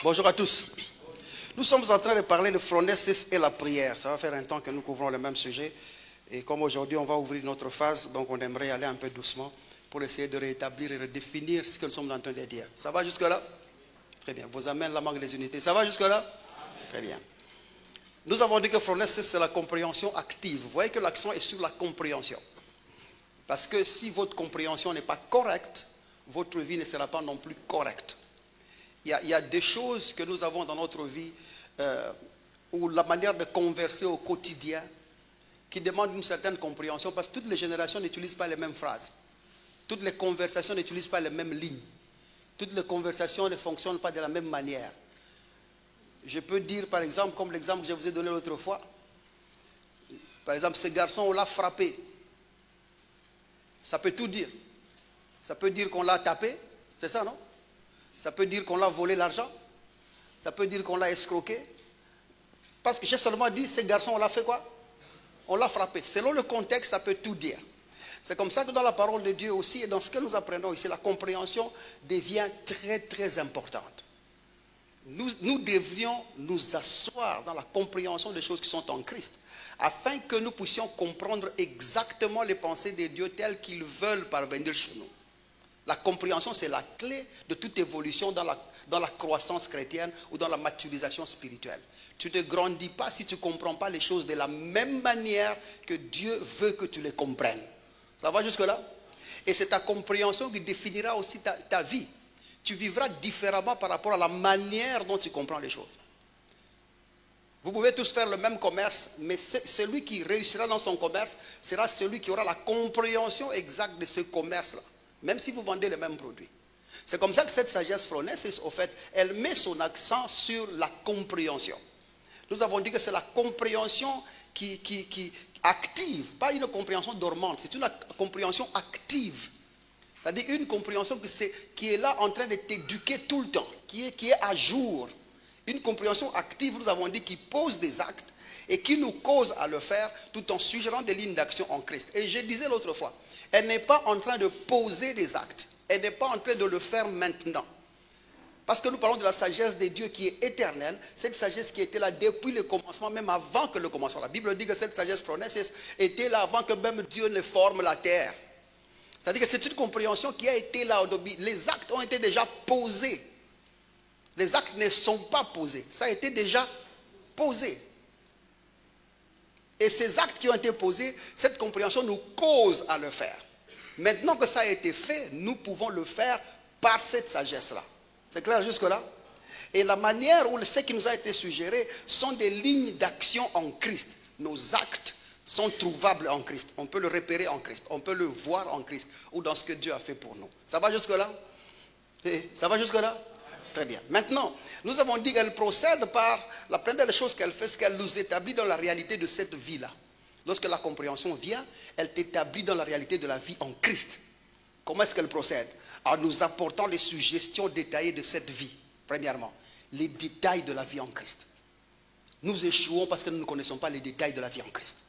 Bonjour à tous. Nous sommes en train de parler de phronesis et la prière. Ça va faire un temps que nous couvrons le même sujet. Et comme aujourd'hui on va ouvrir notre phase, donc on aimerait aller un peu doucement pour essayer de rétablir et redéfinir ce que nous sommes en train de dire. Ça va jusque-là? Très bien. Vos amens, la manque des unités. Ça va jusque-là? Très bien. Nous avons dit que phronesis, c'est la compréhension active. Vous voyez que l'accent est sur la compréhension. Parce que si votre compréhension n'est pas correcte, votre vie ne sera pas non plus correcte. Il y a des choses que nous avons dans notre vie où la manière de converser au quotidien qui demande une certaine compréhension parce que toutes les générations n'utilisent pas les mêmes phrases. Toutes les conversations n'utilisent pas les mêmes lignes. Toutes les conversations ne fonctionnent pas de la même manière. Je peux dire par exemple, comme l'exemple que je vous ai donné l'autre fois, par exemple, ce garçon, on l'a frappé. Ça peut tout dire. Ça peut dire qu'on l'a tapé, c'est ça, non? Ça peut dire qu'on l'a volé l'argent. Ça peut dire qu'on l'a escroqué. Parce que j'ai seulement dit, ce garçon, on l'a fait quoi? On l'a frappé. Selon le contexte, ça peut tout dire. C'est comme ça que dans la parole de Dieu aussi, et dans ce que nous apprenons ici, la compréhension devient très, très importante. Nous devrions nous asseoir dans la compréhension des choses qui sont en Christ, afin que nous puissions comprendre exactement les pensées de Dieu telles qu'ils veulent parvenir chez nous. La compréhension, c'est la clé de toute évolution dans la croissance chrétienne ou dans la maturisation spirituelle. Tu ne grandis pas si tu ne comprends pas les choses de la même manière que Dieu veut que tu les comprennes. Ça va jusque-là? Et c'est ta compréhension qui définira aussi ta vie. Tu vivras différemment par rapport à la manière dont tu comprends les choses. Vous pouvez tous faire le même commerce, mais celui qui réussira dans son commerce sera celui qui aura la compréhension exacte de ce commerce-là. Même si vous vendez les mêmes produits. C'est comme ça que cette sagesse phronesis, au fait, elle met son accent sur la compréhension. Nous avons dit que c'est la compréhension qui active, pas une compréhension dormante, c'est une compréhension active. C'est-à-dire une compréhension qui est là en train de t'éduquer tout le temps, qui est à jour. Une compréhension active, nous avons dit, qui pose des actes et qui nous cause à le faire tout en suggérant des lignes d'action en Christ. Et je disais l'autre fois, elle n'est pas en train de poser des actes. Elle n'est pas en train de le faire maintenant. Parce que nous parlons de la sagesse de Dieu qui est éternelle. Cette sagesse qui était là depuis le commencement, même avant que le commencement. La Bible dit que cette sagesse phronesis était là avant que même Dieu ne forme la terre. C'est-à-dire que c'est une compréhension qui a été là au début. Les actes ont été déjà posés. Les actes ne sont pas posés. Ça a été déjà posé. Et ces actes qui ont été posés, cette compréhension nous cause à le faire. Maintenant que ça a été fait, nous pouvons le faire par cette sagesse-là. C'est clair jusque-là? Et la manière où ce qui nous a été suggéré sont des lignes d'action en Christ. Nos actes sont trouvables en Christ. On peut le repérer en Christ. On peut le voir en Christ ou dans ce que Dieu a fait pour nous. Ça va jusque-là? Ça va jusque-là? Très bien. Maintenant, nous avons dit qu'elle procède par, la première des choses qu'elle fait, c'est qu'elle nous établit dans la réalité de cette vie-là. Lorsque la compréhension vient, elle t'établit dans la réalité de la vie en Christ. Comment est-ce qu'elle procède? En nous apportant les suggestions détaillées de cette vie, premièrement. Les détails de la vie en Christ. Nous échouons parce que nous ne connaissons pas les détails de la vie en Christ.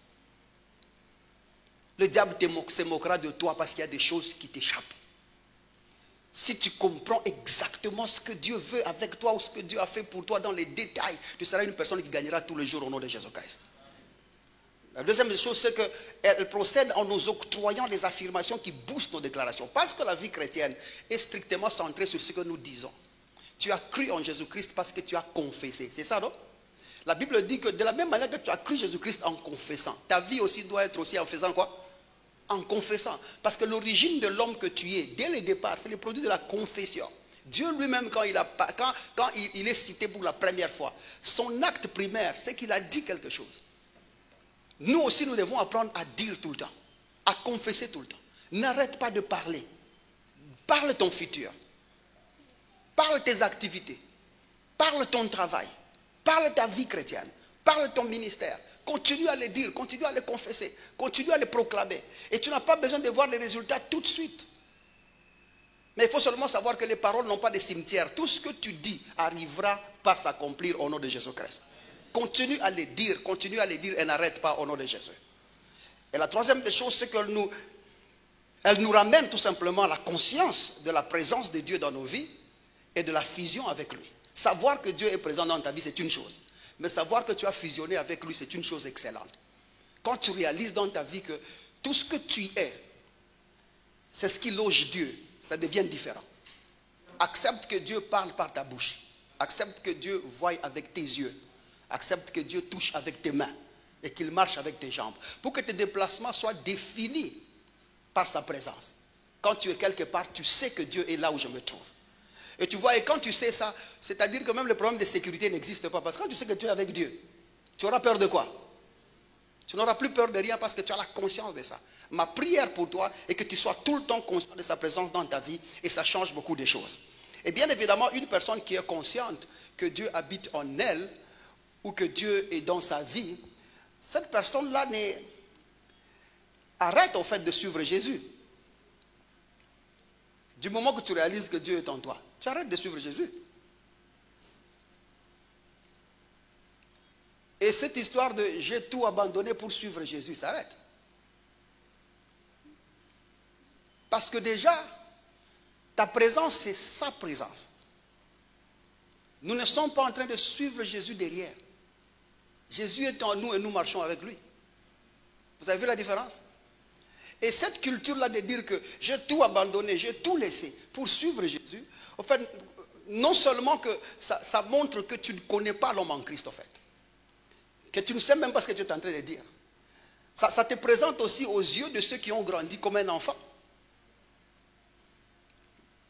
Le diable se moquera de toi parce qu'il y a des choses qui t'échappent. Si tu comprends exactement ce que Dieu veut avec toi ou ce que Dieu a fait pour toi dans les détails, tu seras une personne qui gagnera tous les jours au nom de Jésus-Christ. La deuxième chose, c'est qu'elle procède en nous octroyant des affirmations qui boostent nos déclarations. Parce que la vie chrétienne est strictement centrée sur ce que nous disons. Tu as cru en Jésus-Christ parce que tu as confessé. C'est ça, non? La Bible dit que de la même manière que tu as cru Jésus-Christ en confessant, ta vie aussi doit être aussi en faisant quoi? En confessant. Parce que l'origine de l'homme que tu es, dès le départ, c'est le produit de la confession. Dieu lui-même, quand il est cité pour la première fois, son acte primaire, c'est qu'il a dit quelque chose. Nous aussi, nous devons apprendre à dire tout le temps, à confesser tout le temps. N'arrête pas de parler. Parle ton futur. Parle tes activités. Parle ton travail. Parle ta vie chrétienne. Parle ton ministère. Continue à les dire, continue à les confesser, continue à les proclamer. Et tu n'as pas besoin de voir les résultats tout de suite. Mais il faut seulement savoir que les paroles n'ont pas de cimetière. Tout ce que tu dis arrivera par s'accomplir au nom de Jésus-Christ. Continue à les dire et n'arrête pas au nom de Jésus. Et la troisième des choses, c'est qu'elle nous ramène tout simplement à la conscience de la présence de Dieu dans nos vies et de la fusion avec lui. Savoir que Dieu est présent dans ta vie, c'est une chose. Mais savoir que tu as fusionné avec lui, c'est une chose excellente. Quand tu réalises dans ta vie que tout ce que tu es, c'est ce qui loge Dieu, ça devient différent. Accepte que Dieu parle par ta bouche. Accepte que Dieu voie avec tes yeux. Accepte que Dieu touche avec tes mains et qu'il marche avec tes jambes. Pour que tes déplacements soient définis par sa présence. Quand tu es quelque part, tu sais que Dieu est là où je me trouve. Et tu vois, et quand tu sais ça, c'est-à-dire que même le problème de sécurité n'existe pas. Parce que quand tu sais que tu es avec Dieu, tu auras peur de quoi? Tu n'auras plus peur de rien parce que tu as la conscience de ça. Ma prière pour toi est que tu sois tout le temps conscient de sa présence dans ta vie et ça change beaucoup de choses. Et bien évidemment, une personne qui est consciente que Dieu habite en elle ou que Dieu est dans sa vie, cette personne-là arrête au fait de suivre Jésus. Du moment que tu réalises que Dieu est en toi, tu arrêtes de suivre Jésus. Et cette histoire de j'ai tout abandonné pour suivre Jésus s'arrête. Parce que déjà, ta présence, c'est sa présence. Nous ne sommes pas en train de suivre Jésus derrière. Jésus est en nous et nous marchons avec lui. Vous avez vu la différence? Et cette culture-là de dire que j'ai tout abandonné, j'ai tout laissé pour suivre Jésus, en fait, non seulement que ça montre que tu ne connais pas l'homme en Christ, en fait. Que tu ne sais même pas ce que tu es en train de dire. Ça te présente aussi aux yeux de ceux qui ont grandi comme un enfant.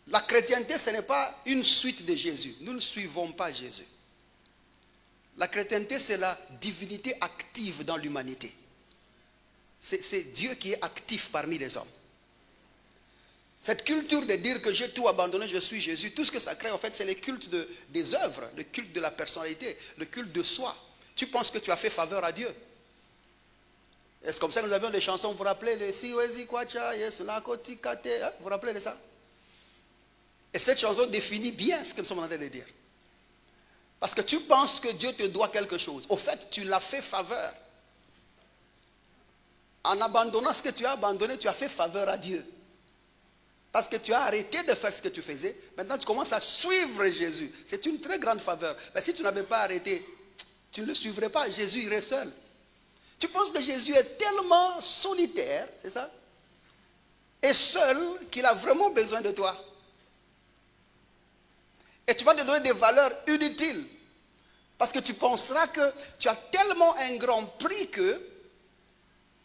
La chrétienté, ce n'est pas une suite de Jésus. Nous ne suivons pas Jésus. La chrétienté, c'est la divinité active dans l'humanité. C'est Dieu qui est actif parmi les hommes. Cette culture de dire que j'ai tout abandonné, je suis Jésus, tout ce que ça crée, en fait, c'est le culte des œuvres, le culte de la personnalité, le culte de soi. Tu penses que tu as fait faveur à Dieu. Et c'est comme ça que nous avions des chansons, vous vous rappelez, les Siwezi Kwacha, Yes, Nakoti Kate, vous vous rappelez de ça? Et cette chanson définit bien ce que nous sommes en train de dire. Parce que tu penses que Dieu te doit quelque chose. Au fait, tu l'as fait faveur. En abandonnant ce que tu as abandonné, tu as fait faveur à Dieu. Parce que tu as arrêté de faire ce que tu faisais. Maintenant, tu commences à suivre Jésus. C'est une très grande faveur. Mais si tu n'avais pas arrêté, tu ne le suivrais pas. Jésus irait seul. Tu penses que Jésus est tellement solitaire, c'est ça? Et seul qu'il a vraiment besoin de toi. Et tu vas te donner des valeurs inutiles. Parce que tu penseras que tu as tellement un grand prix que,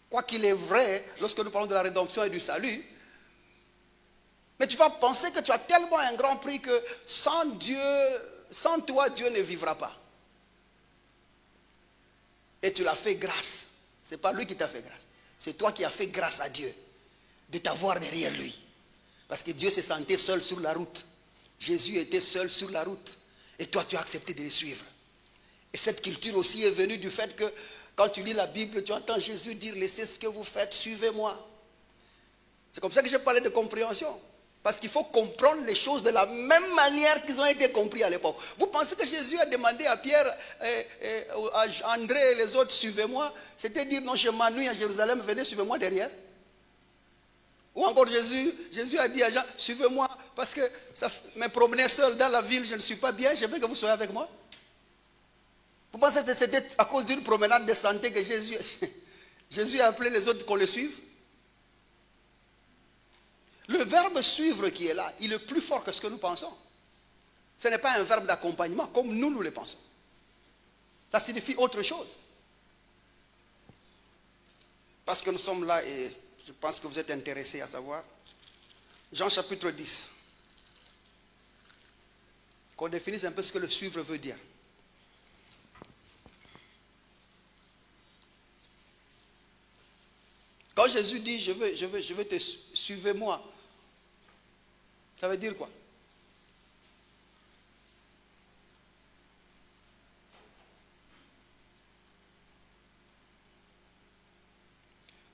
quoi qu'il est vrai, lorsque nous parlons de la rédemption et du salut, mais tu vas penser que tu as tellement un grand prix que sans Dieu, sans toi, Dieu ne vivra pas. Et tu l'as fait grâce. Ce n'est pas lui qui t'a fait grâce. C'est toi qui as fait grâce à Dieu de t'avoir derrière lui. Parce que Dieu se sentait seul sur la route. Jésus était seul sur la route. Et toi, tu as accepté de le suivre. Et cette culture aussi est venue du fait que quand tu lis la Bible, tu entends Jésus dire, laissez ce que vous faites, suivez-moi. C'est comme ça que j'ai parlé de compréhension. Parce qu'il faut comprendre les choses de la même manière qu'ils ont été compris à l'époque. Vous pensez que Jésus a demandé à Pierre, à André et les autres, suivez-moi. C'était dire, non, je m'ennuie à Jérusalem, venez, suivez-moi derrière. Ou encore Jésus a dit à Jean, suivez-moi, parce que ça me promener seul dans la ville, je ne suis pas bien, je veux que vous soyez avec moi. Vous pensez que c'était à cause d'une promenade de santé que Jésus a appelé les autres qu'on le suive? Le verbe suivre qui est là, il est plus fort que ce que nous pensons. Ce n'est pas un verbe d'accompagnement comme nous le pensons. Ça signifie autre chose. Parce que nous sommes là et je pense que vous êtes intéressés à savoir. Jean chapitre 10. Qu'on définisse un peu ce que le suivre veut dire. Quand Jésus dit je veux te suivez-moi, ça veut dire quoi?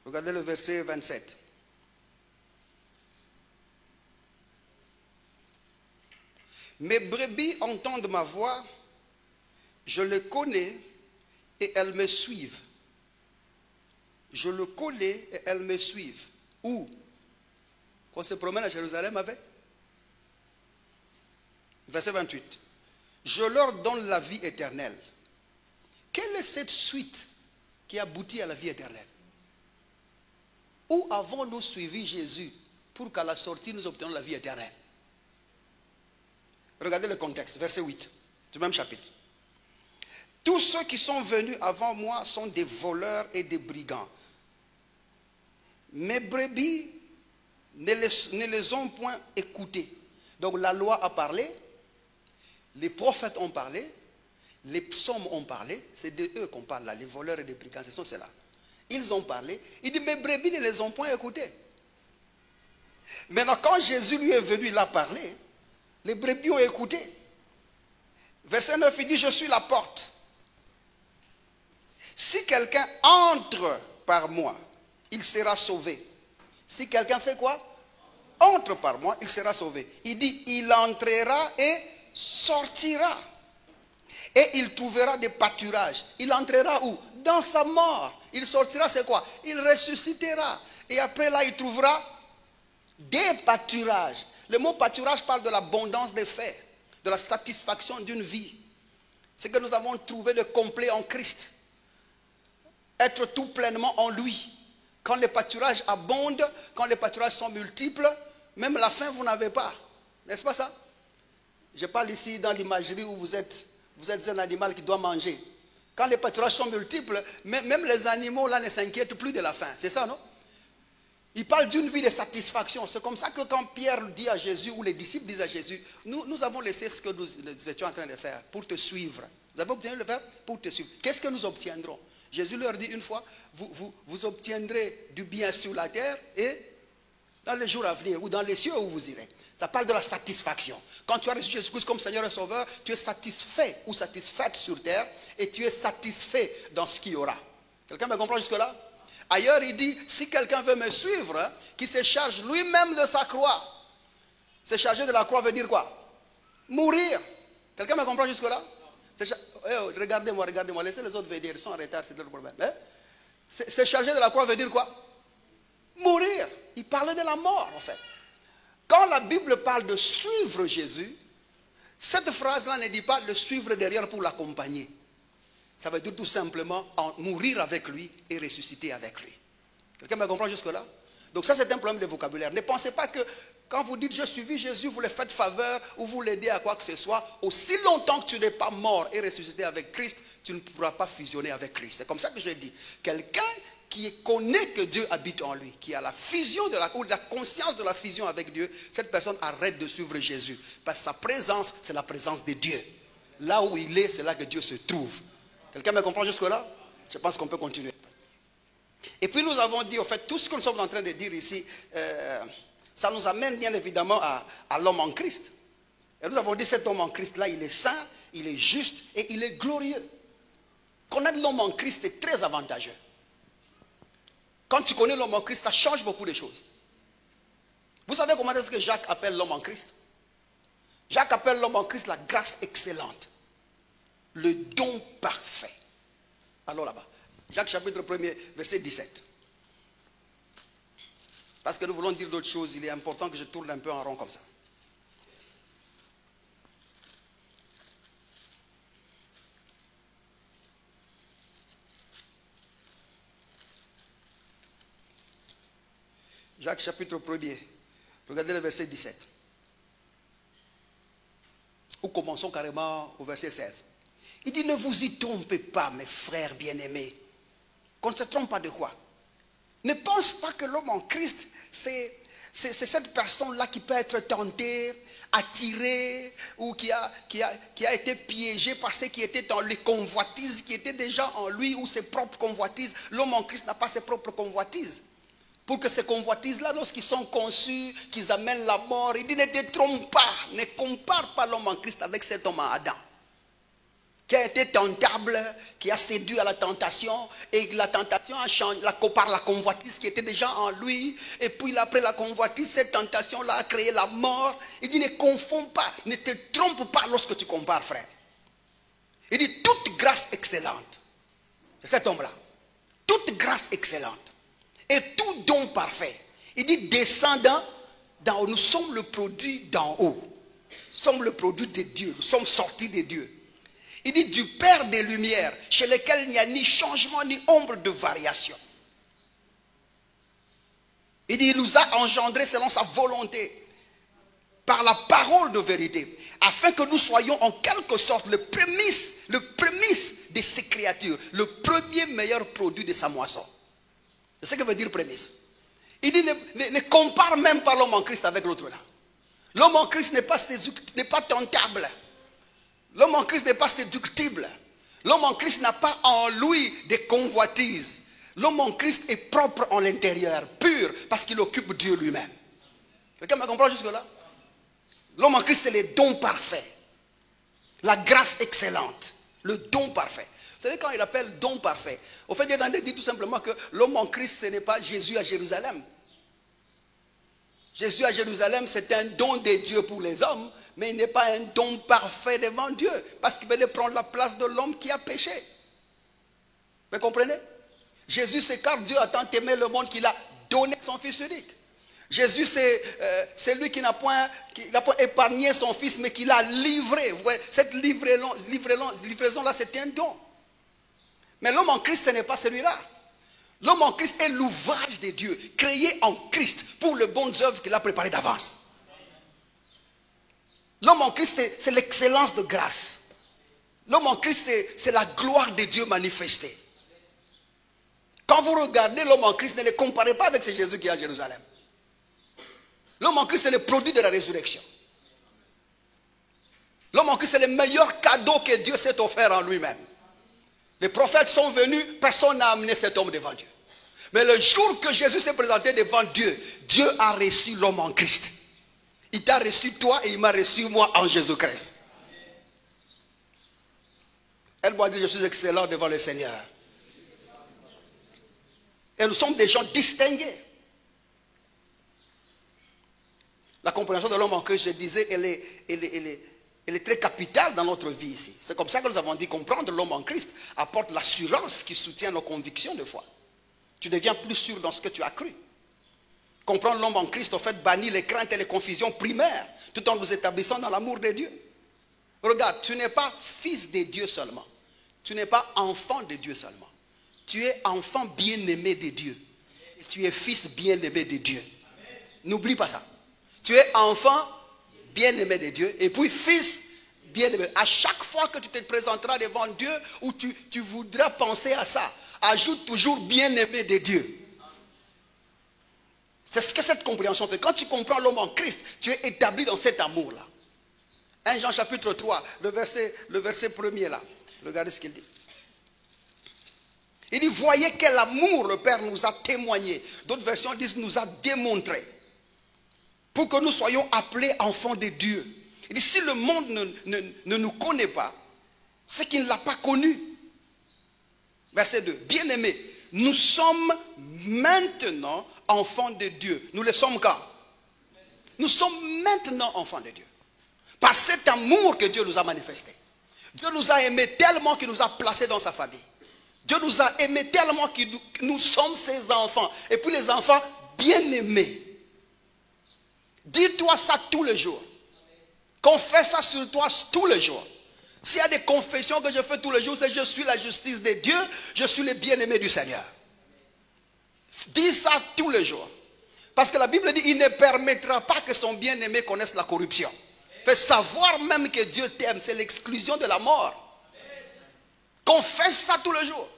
Regardez le verset 27. Mes brebis entendent ma voix, je le connais et elles me suivent. Je le connais et elles me suivent. Où? Quand on se promène à Jérusalem avec? Verset 28. Je leur donne la vie éternelle. Quelle est cette suite qui aboutit à la vie éternelle? Où avons-nous suivi Jésus pour qu'à la sortie nous obtenions la vie éternelle? Regardez le contexte, verset 8 du même chapitre. Tous ceux qui sont venus avant moi sont des voleurs et des brigands. Mes brebis ne les ont point écoutés. Donc la loi a parlé, les prophètes ont parlé, les psaumes ont parlé, c'est de eux qu'on parle là, les voleurs et les brigands, ce sont ceux-là. Ils ont parlé, il dit mes brebis ne les ont point écoutés. Maintenant quand Jésus lui est venu, il a parlé, les brebis ont écouté. Verset 9, il dit je suis la porte. Si quelqu'un entre par moi, il sera sauvé. Si quelqu'un fait quoi? Entre par moi, il sera sauvé. Il dit, il entrera et sortira. Et il trouvera des pâturages. Il entrera où? Dans sa mort. Il sortira, c'est quoi? Il ressuscitera. Et après là, il trouvera des pâturages. Le mot pâturage parle de l'abondance des faits, de la satisfaction d'une vie. C'est que nous avons trouvé le complet en Christ. Être tout pleinement en lui. Quand les pâturages abondent, quand les pâturages sont multiples, même la faim, vous n'avez pas. N'est-ce pas ça? Je parle ici dans l'imagerie où vous êtes un animal qui doit manger. Quand les pâturages sont multiples, même les animaux là ne s'inquiètent plus de la faim. C'est ça, non? Il parle d'une vie de satisfaction. C'est comme ça que quand Pierre dit à Jésus, ou les disciples disent à Jésus, nous avons laissé ce que nous étions en train de faire pour te suivre. Vous avez obtenu le faire pour te suivre. Qu'est-ce que nous obtiendrons? Jésus leur dit une fois, vous obtiendrez du bien sur la terre et dans les jours à venir, ou dans les cieux où vous irez. Ça parle de la satisfaction. Quand tu as reçu Jésus-Christ comme Seigneur et Sauveur, tu es satisfait ou satisfaite sur terre et tu es satisfait dans ce qu'il y aura. Quelqu'un me comprend jusque-là? Ailleurs, il dit, si quelqu'un veut me suivre, qu'il se charge lui-même de sa croix. Se charger de la croix veut dire quoi? Mourir. Quelqu'un me comprend jusque-là? Regardez-moi, laissez les autres venir, ils sont en retard, c'est leur problème. Se charger de la croix veut dire quoi? Mourir. Il parle de la mort, en fait. Quand la Bible parle de suivre Jésus, cette phrase-là ne dit pas le suivre derrière pour l'accompagner. Ça veut dire tout simplement mourir avec lui et ressusciter avec lui. Quelqu'un me comprend jusque-là? Donc ça, c'est un problème de vocabulaire. Ne pensez pas que quand vous dites « je suivis Jésus », vous le faites faveur ou vous l'aidez à quoi que ce soit. Aussi longtemps que tu n'es pas mort et ressuscité avec Christ, tu ne pourras pas fusionner avec Christ. C'est comme ça que je dis. Quelqu'un qui connaît que Dieu habite en lui, qui a la fusion ou la conscience de la fusion avec Dieu, cette personne arrête de suivre Jésus. Parce que sa présence, c'est la présence de Dieu. Là où il est, c'est là que Dieu se trouve. Quelqu'un me comprend jusque-là? Je pense qu'on peut continuer. Et puis nous avons dit, en fait, tout ce que nous sommes en train de dire ici, ça nous amène bien évidemment à l'homme en Christ. Et nous avons dit, cet homme en Christ-là, il est saint, il est juste et il est glorieux. Connaître l'homme en Christ est très avantageux. Quand tu connais l'homme en Christ, ça change beaucoup de choses. Vous savez comment est-ce que Jacques appelle l'homme en Christ? Jacques appelle l'homme en Christ la grâce excellente. Le don parfait. Allons là-bas. Jacques chapitre 1er, verset 17. Parce que nous voulons dire d'autres choses, il est important que je tourne un peu en rond comme ça. Jacques chapitre 1er, regardez le verset 17. Ou commençons carrément au verset 16. Il dit, ne vous y trompez pas, mes frères bien-aimés. Qu'on ne se trompe pas de quoi? Ne pense pas que l'homme en Christ, c'est cette personne-là qui peut être tentée, attirée, ou qui a été piégée par ce qui était dans les convoitises, qui étaient déjà en lui, ou ses propres convoitises. L'homme en Christ n'a pas ses propres convoitises. Pour que ces convoitises-là, lorsqu'ils sont conçus, qu'ils amènent la mort, il dit, ne te trompe pas, ne compare pas l'homme en Christ avec cet homme à Adam, qui a été tentable, qui a séduit à la tentation, et la tentation a changé par la convoitise qui était déjà en lui, et puis après la convoitise, cette tentation-là a créé la mort. Il dit, ne confonds pas, ne te trompe pas lorsque tu compares, frère. Il dit, toute grâce excellente, c'est cet homme-là, toute grâce excellente, et tout don parfait, il dit, descendant d'en haut, nous sommes le produit d'en haut. sommes le produit de Dieu. Nous sommes sortis de Dieu. Il dit du Père des Lumières, chez lequel il n'y a ni changement ni ombre de variation. Il dit il nous a engendrés selon sa volonté, par la parole de vérité, afin que nous soyons en quelque sorte le prémisse de ses créatures, le premier meilleur produit de sa moisson. C'est ce que veut dire prémisse. Il dit ne compare même pas l'homme en Christ avec l'autre là. L'homme en Christ n'est pas tentable. L'homme en Christ n'est pas séductible. L'homme en Christ n'a pas en lui des convoitises. L'homme en Christ est propre en l'intérieur, pur, parce qu'il occupe Dieu lui-même. Quelqu'un me comprend jusque-là? L'homme en Christ, c'est le don parfait. La grâce excellente. Le don parfait. Vous savez, quand il appelle don parfait, au fait, il dit tout simplement que l'homme en Christ, ce n'est pas Jésus à Jérusalem. Jésus à Jérusalem, c'est un don de Dieu pour les hommes, mais il n'est pas un don parfait devant Dieu, parce qu'il venait prendre la place de l'homme qui a péché. Vous comprenez? Jésus, c'est car Dieu a tant aimé le monde qu'il a donné son Fils unique. Jésus, c'est lui qui n'a pas épargné son Fils, mais qui l'a livré. Vous voyez, cette livraison-là, c'est un don. Mais l'homme en Christ, ce n'est pas celui-là. L'homme en Christ est l'ouvrage de Dieu, créé en Christ pour les bonnes œuvres qu'il a préparées d'avance. L'homme en Christ, c'est l'excellence de grâce. L'homme en Christ, c'est la gloire de Dieu manifestée. Quand vous regardez l'homme en Christ, ne le comparez pas avec ce Jésus qui est à Jérusalem. L'homme en Christ, c'est le produit de la résurrection. L'homme en Christ, c'est le meilleur cadeau que Dieu s'est offert en lui-même. Les prophètes sont venus, personne n'a amené cet homme devant Dieu. Mais le jour que Jésus s'est présenté devant Dieu, Dieu a reçu l'homme en Christ. Il t'a reçu toi et il m'a reçu moi en Jésus-Christ. Elle m'a dit, je suis excellent devant le Seigneur. Et nous sommes des gens distingués. La compréhension de l'homme en Christ, je disais, elle est très capitale dans notre vie ici. C'est comme ça que nous avons dit comprendre l'homme en Christ apporte l'assurance qui soutient nos convictions de foi. Tu deviens plus sûr dans ce que tu as cru. Comprendre l'homme en Christ, au fait, bannit les craintes et les confusions primaires, tout en nous établissant dans l'amour de Dieu. Regarde, tu n'es pas fils de Dieu seulement. Tu n'es pas enfant de Dieu seulement. Tu es enfant bien-aimé de Dieu. Et tu es fils bien-aimé de Dieu. N'oublie pas ça. Tu es enfant bien-aimé de Dieu et puis fils bien-aimé. À chaque fois que tu te présenteras devant Dieu ou tu voudras penser à ça, ajoute toujours bien-aimé de Dieu. C'est ce que cette compréhension fait. Quand tu comprends l'homme en Christ, tu es établi dans cet amour-là. 1 Jean chapitre 3, le verset premier là. Regardez ce qu'il dit. Il dit, voyez quel amour le Père nous a témoigné. D'autres versions disent, nous a démontré. Pour que nous soyons appelés enfants de Dieu. Il dit, si le monde ne nous connaît pas, c'est qu'il ne l'a pas connu. Verset 2. Bien-aimés, nous sommes maintenant enfants de Dieu. Nous le sommes quand? Nous sommes maintenant enfants de Dieu. Par cet amour que Dieu nous a manifesté. Dieu nous a aimés tellement qu'il nous a placés dans sa famille. Dieu nous a aimés tellement que nous sommes ses enfants. Et puis les enfants bien-aimés. Dis-toi ça tous les jours. Confesse ça sur toi tous les jours. S'il y a des confessions que je fais tous les jours, c'est je suis la justice de Dieu, je suis le bien-aimé du Seigneur. Dis ça tous les jours. Parce que la Bible dit, il ne permettra pas que son bien-aimé connaisse la corruption. Fait savoir même que Dieu t'aime, c'est l'exclusion de la mort. Confesse ça tous les jours.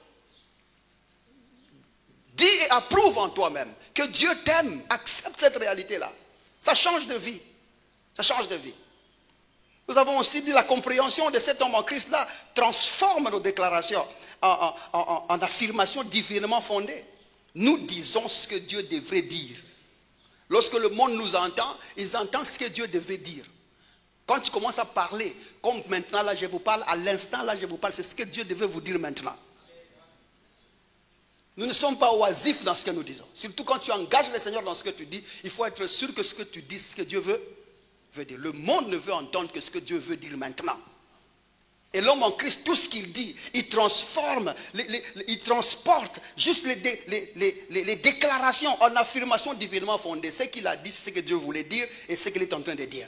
Dis et approuve en toi-même que Dieu t'aime. Accepte cette réalité-là. Ça change de vie. Ça change de vie. Nous avons aussi dit la compréhension de cet homme en Christ-là transforme nos déclarations en affirmations divinement fondées. Nous disons ce que Dieu devrait dire. Lorsque le monde nous entend, ils entendent ce que Dieu devait dire. Quand tu commences à parler, comme maintenant là je vous parle, à l'instant là je vous parle, c'est ce que Dieu devait vous dire maintenant. Nous ne sommes pas oisifs dans ce que nous disons. Surtout quand tu engages le Seigneur dans ce que tu dis, il faut être sûr que ce que tu dis, ce que Dieu veut dire. Le monde ne veut entendre que ce que Dieu veut dire maintenant. Et l'homme en Christ, tout ce qu'il dit, il transforme, il transporte juste les déclarations en affirmations divinement fondées. Ce qu'il a dit, c'est ce que Dieu voulait dire et ce qu'il est en train de dire.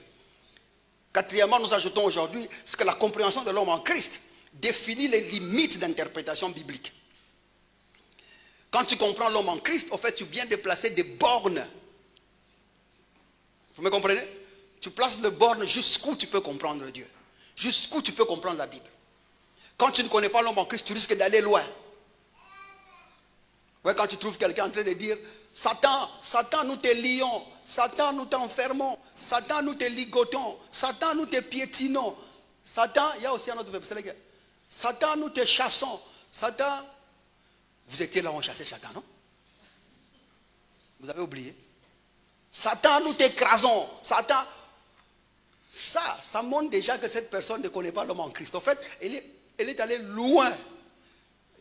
Quatrièmement, nous ajoutons aujourd'hui ce que la compréhension de l'homme en Christ définit les limites d'interprétation biblique. Quand tu comprends l'homme en Christ, au fait, tu viens de placer des bornes. Vous me comprenez? Tu places les bornes jusqu'où tu peux comprendre Dieu. Jusqu'où tu peux comprendre la Bible. Quand tu ne connais pas l'homme en Christ, tu risques d'aller loin. Ouais, quand tu trouves quelqu'un en train de dire Satan, Satan, nous te lions, Satan, nous t'enfermons, Satan, nous te ligotons, Satan, nous te piétinons, Satan, il y a aussi un autre verset, Satan, nous te chassons, Satan, vous étiez là, on chassait Satan, non? Vous avez oublié? Satan, nous t'écrasons, Satan. Ça montre déjà que cette personne ne connaît pas l'homme en Christ. En fait, elle est allée loin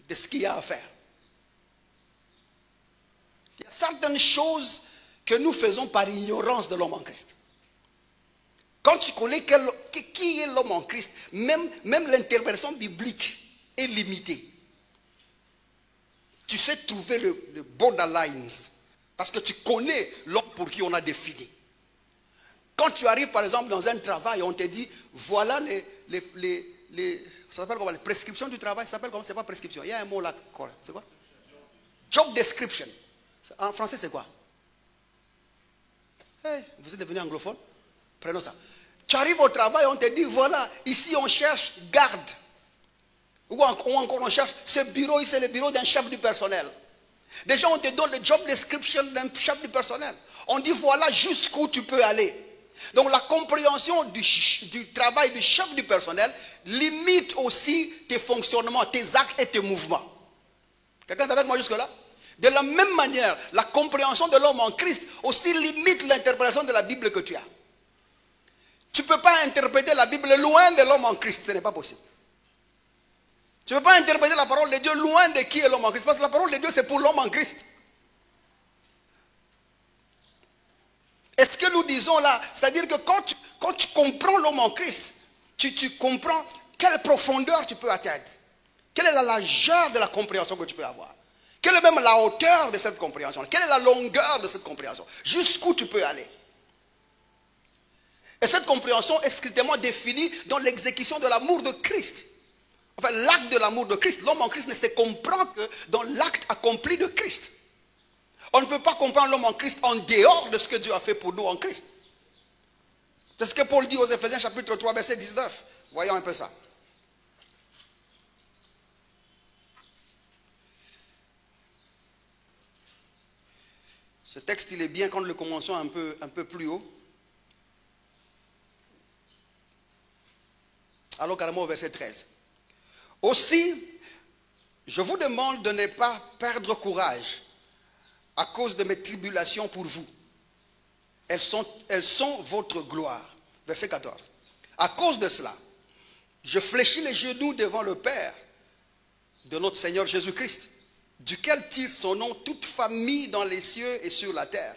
de ce qu'il y a à faire. Il y a certaines choses que nous faisons par ignorance de l'homme en Christ. Quand tu connais qui est l'homme en Christ, même l'interprétation biblique est limitée. Tu sais trouver le borderlines parce que tu connais l'homme pour qui on a défini. Quand tu arrives par exemple dans un travail, on te dit voilà ça s'appelle comment, les prescriptions du travail, ça s'appelle comment? C'est pas prescription, il y a un mot là, c'est quoi? Job description. En français, c'est quoi? Hey, vous êtes devenu anglophone? Prenons ça. Tu arrives au travail, on te dit, voilà, ici on cherche garde. Ou encore on cherche, ce bureau, c'est le bureau d'un chef du personnel. Déjà, on te donne le job description d'un chef du personnel. On dit, voilà jusqu'où tu peux aller. Donc la compréhension du travail du chef du personnel limite aussi tes fonctionnements, tes actes et tes mouvements. Quelqu'un est avec moi jusque-là? De la même manière, la compréhension de l'homme en Christ aussi limite l'interprétation de la Bible que tu as. Tu ne peux pas interpréter la Bible loin de l'homme en Christ, ce n'est pas possible. Tu ne peux pas interpréter la parole de Dieu loin de qui est l'homme en Christ, parce que la parole de Dieu c'est pour l'homme en Christ. Et ce que nous disons là, c'est-à-dire que quand tu comprends l'homme en Christ, tu comprends quelle profondeur tu peux atteindre. Quelle est la largeur de la compréhension que tu peux avoir. Quelle est même la hauteur de cette compréhension. Quelle est la longueur de cette compréhension. Jusqu'où tu peux aller. Et cette compréhension est strictement définie dans l'exécution de l'amour de Christ. Enfin, l'acte de l'amour de Christ. L'homme en Christ ne se comprend que dans l'acte accompli de Christ. On ne peut pas comprendre l'homme en Christ en dehors de ce que Dieu a fait pour nous en Christ. C'est ce que Paul dit aux Éphésiens chapitre 3 verset 19. Voyons un peu ça. Ce texte il est bien quand nous le commençons un peu plus haut. Allons carrément au verset 13. Aussi, je vous demande de ne pas perdre courage à cause de mes tribulations pour vous. Elles sont votre gloire. Verset 14. À cause de cela, je fléchis les genoux devant le Père de notre Seigneur Jésus-Christ, duquel tire son nom toute famille dans les cieux et sur la terre,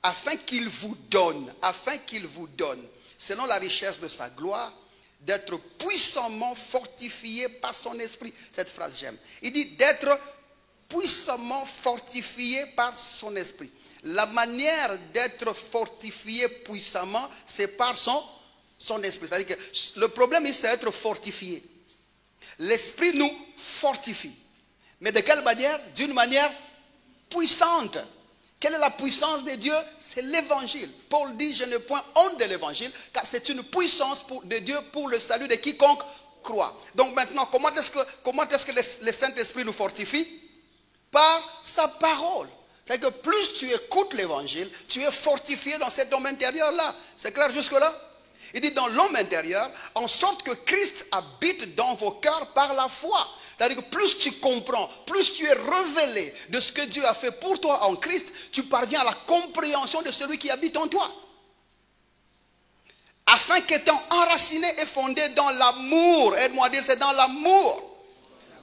afin qu'il vous donne, selon la richesse de sa gloire, d'être puissamment fortifié par son esprit. Cette phrase j'aime. Il dit d'être puissamment fortifié par son esprit. La manière d'être fortifié puissamment, c'est par son esprit. C'est-à-dire que le problème, c'est être fortifié. L'esprit nous fortifie. Mais de quelle manière? D'une manière puissante. Quelle est la puissance de Dieu? C'est l'évangile. Paul dit, je n'ai point honte de l'évangile, car c'est une puissance de Dieu pour le salut de quiconque croit. Donc maintenant, comment est-ce que le Saint-Esprit nous fortifie? Par sa parole. C'est-à-dire que plus tu écoutes l'évangile, tu es fortifié dans cet homme intérieur-là. C'est clair jusque-là? Il dit dans l'homme intérieur, en sorte que Christ habite dans vos cœurs par la foi. C'est-à-dire que plus tu comprends, plus tu es révélé de ce que Dieu a fait pour toi en Christ, tu parviens à la compréhension de celui qui habite en toi. Afin qu'étant enraciné et fondé dans l'amour, aide-moi à dire c'est dans l'amour.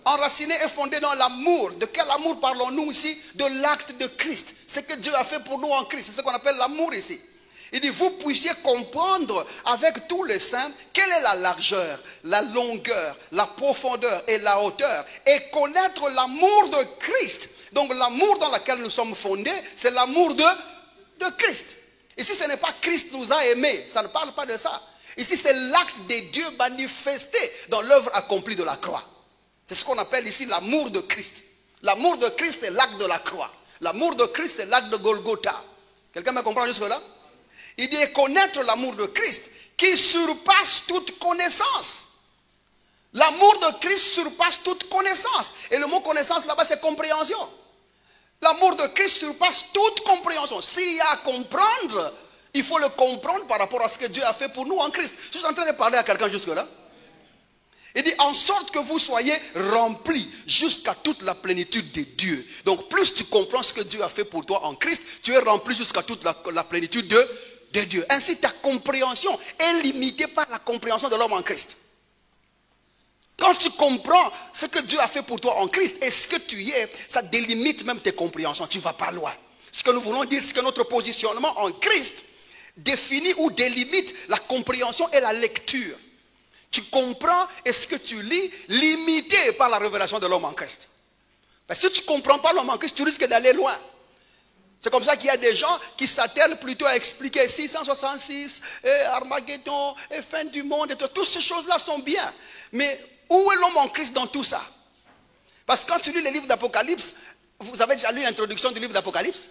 Enraciné et fondé dans l'amour. De quel amour parlons-nous ici? De l'acte de Christ. Ce que Dieu a fait pour nous en Christ. C'est ce qu'on appelle l'amour ici. Il dit, vous puissiez comprendre avec tous les saints quelle est la largeur, la longueur, la profondeur et la hauteur. Et connaître l'amour de Christ. Donc l'amour dans lequel nous sommes fondés, c'est l'amour de Christ. Ici, ce n'est pas Christ nous a aimés. Ça ne parle pas de ça. Ici, c'est l'acte de Dieu manifesté dans l'œuvre accomplie de la croix. C'est ce qu'on appelle ici l'amour de Christ. L'amour de Christ, c'est l'acte de la croix. L'amour de Christ, c'est l'acte de Golgotha. Quelqu'un me comprend jusque-là? Il dit connaître l'amour de Christ qui surpasse toute connaissance. L'amour de Christ surpasse toute connaissance. Et le mot connaissance là-bas, c'est compréhension. L'amour de Christ surpasse toute compréhension. S'il y a à comprendre, il faut le comprendre par rapport à ce que Dieu a fait pour nous en Christ. Je suis en train de parler à quelqu'un jusque-là. Il dit en sorte que vous soyez remplis jusqu'à toute la plénitude de Dieu. Donc plus tu comprends ce que Dieu a fait pour toi en Christ, tu es rempli jusqu'à toute la plénitude de Dieu. Ainsi ta compréhension est limitée par la compréhension de l'homme en Christ. Quand tu comprends ce que Dieu a fait pour toi en Christ et ce que tu es, ça délimite même tes compréhensions. Tu ne vas pas loin. Ce que nous voulons dire, c'est que notre positionnement en Christ définit ou délimite la compréhension et la lecture. Tu comprends et ce que tu lis, limité par la révélation de l'homme en Christ. Mais si tu ne comprends pas l'homme en Christ, tu risques d'aller loin. C'est comme ça qu'il y a des gens qui s'attellent plutôt à expliquer 666, et Armageddon, et fin du monde, et toutes ces choses-là sont bien. Mais où est l'homme en Christ dans tout ça? Parce que quand tu lis les livres d'Apocalypse, vous avez déjà lu l'introduction du livre d'Apocalypse?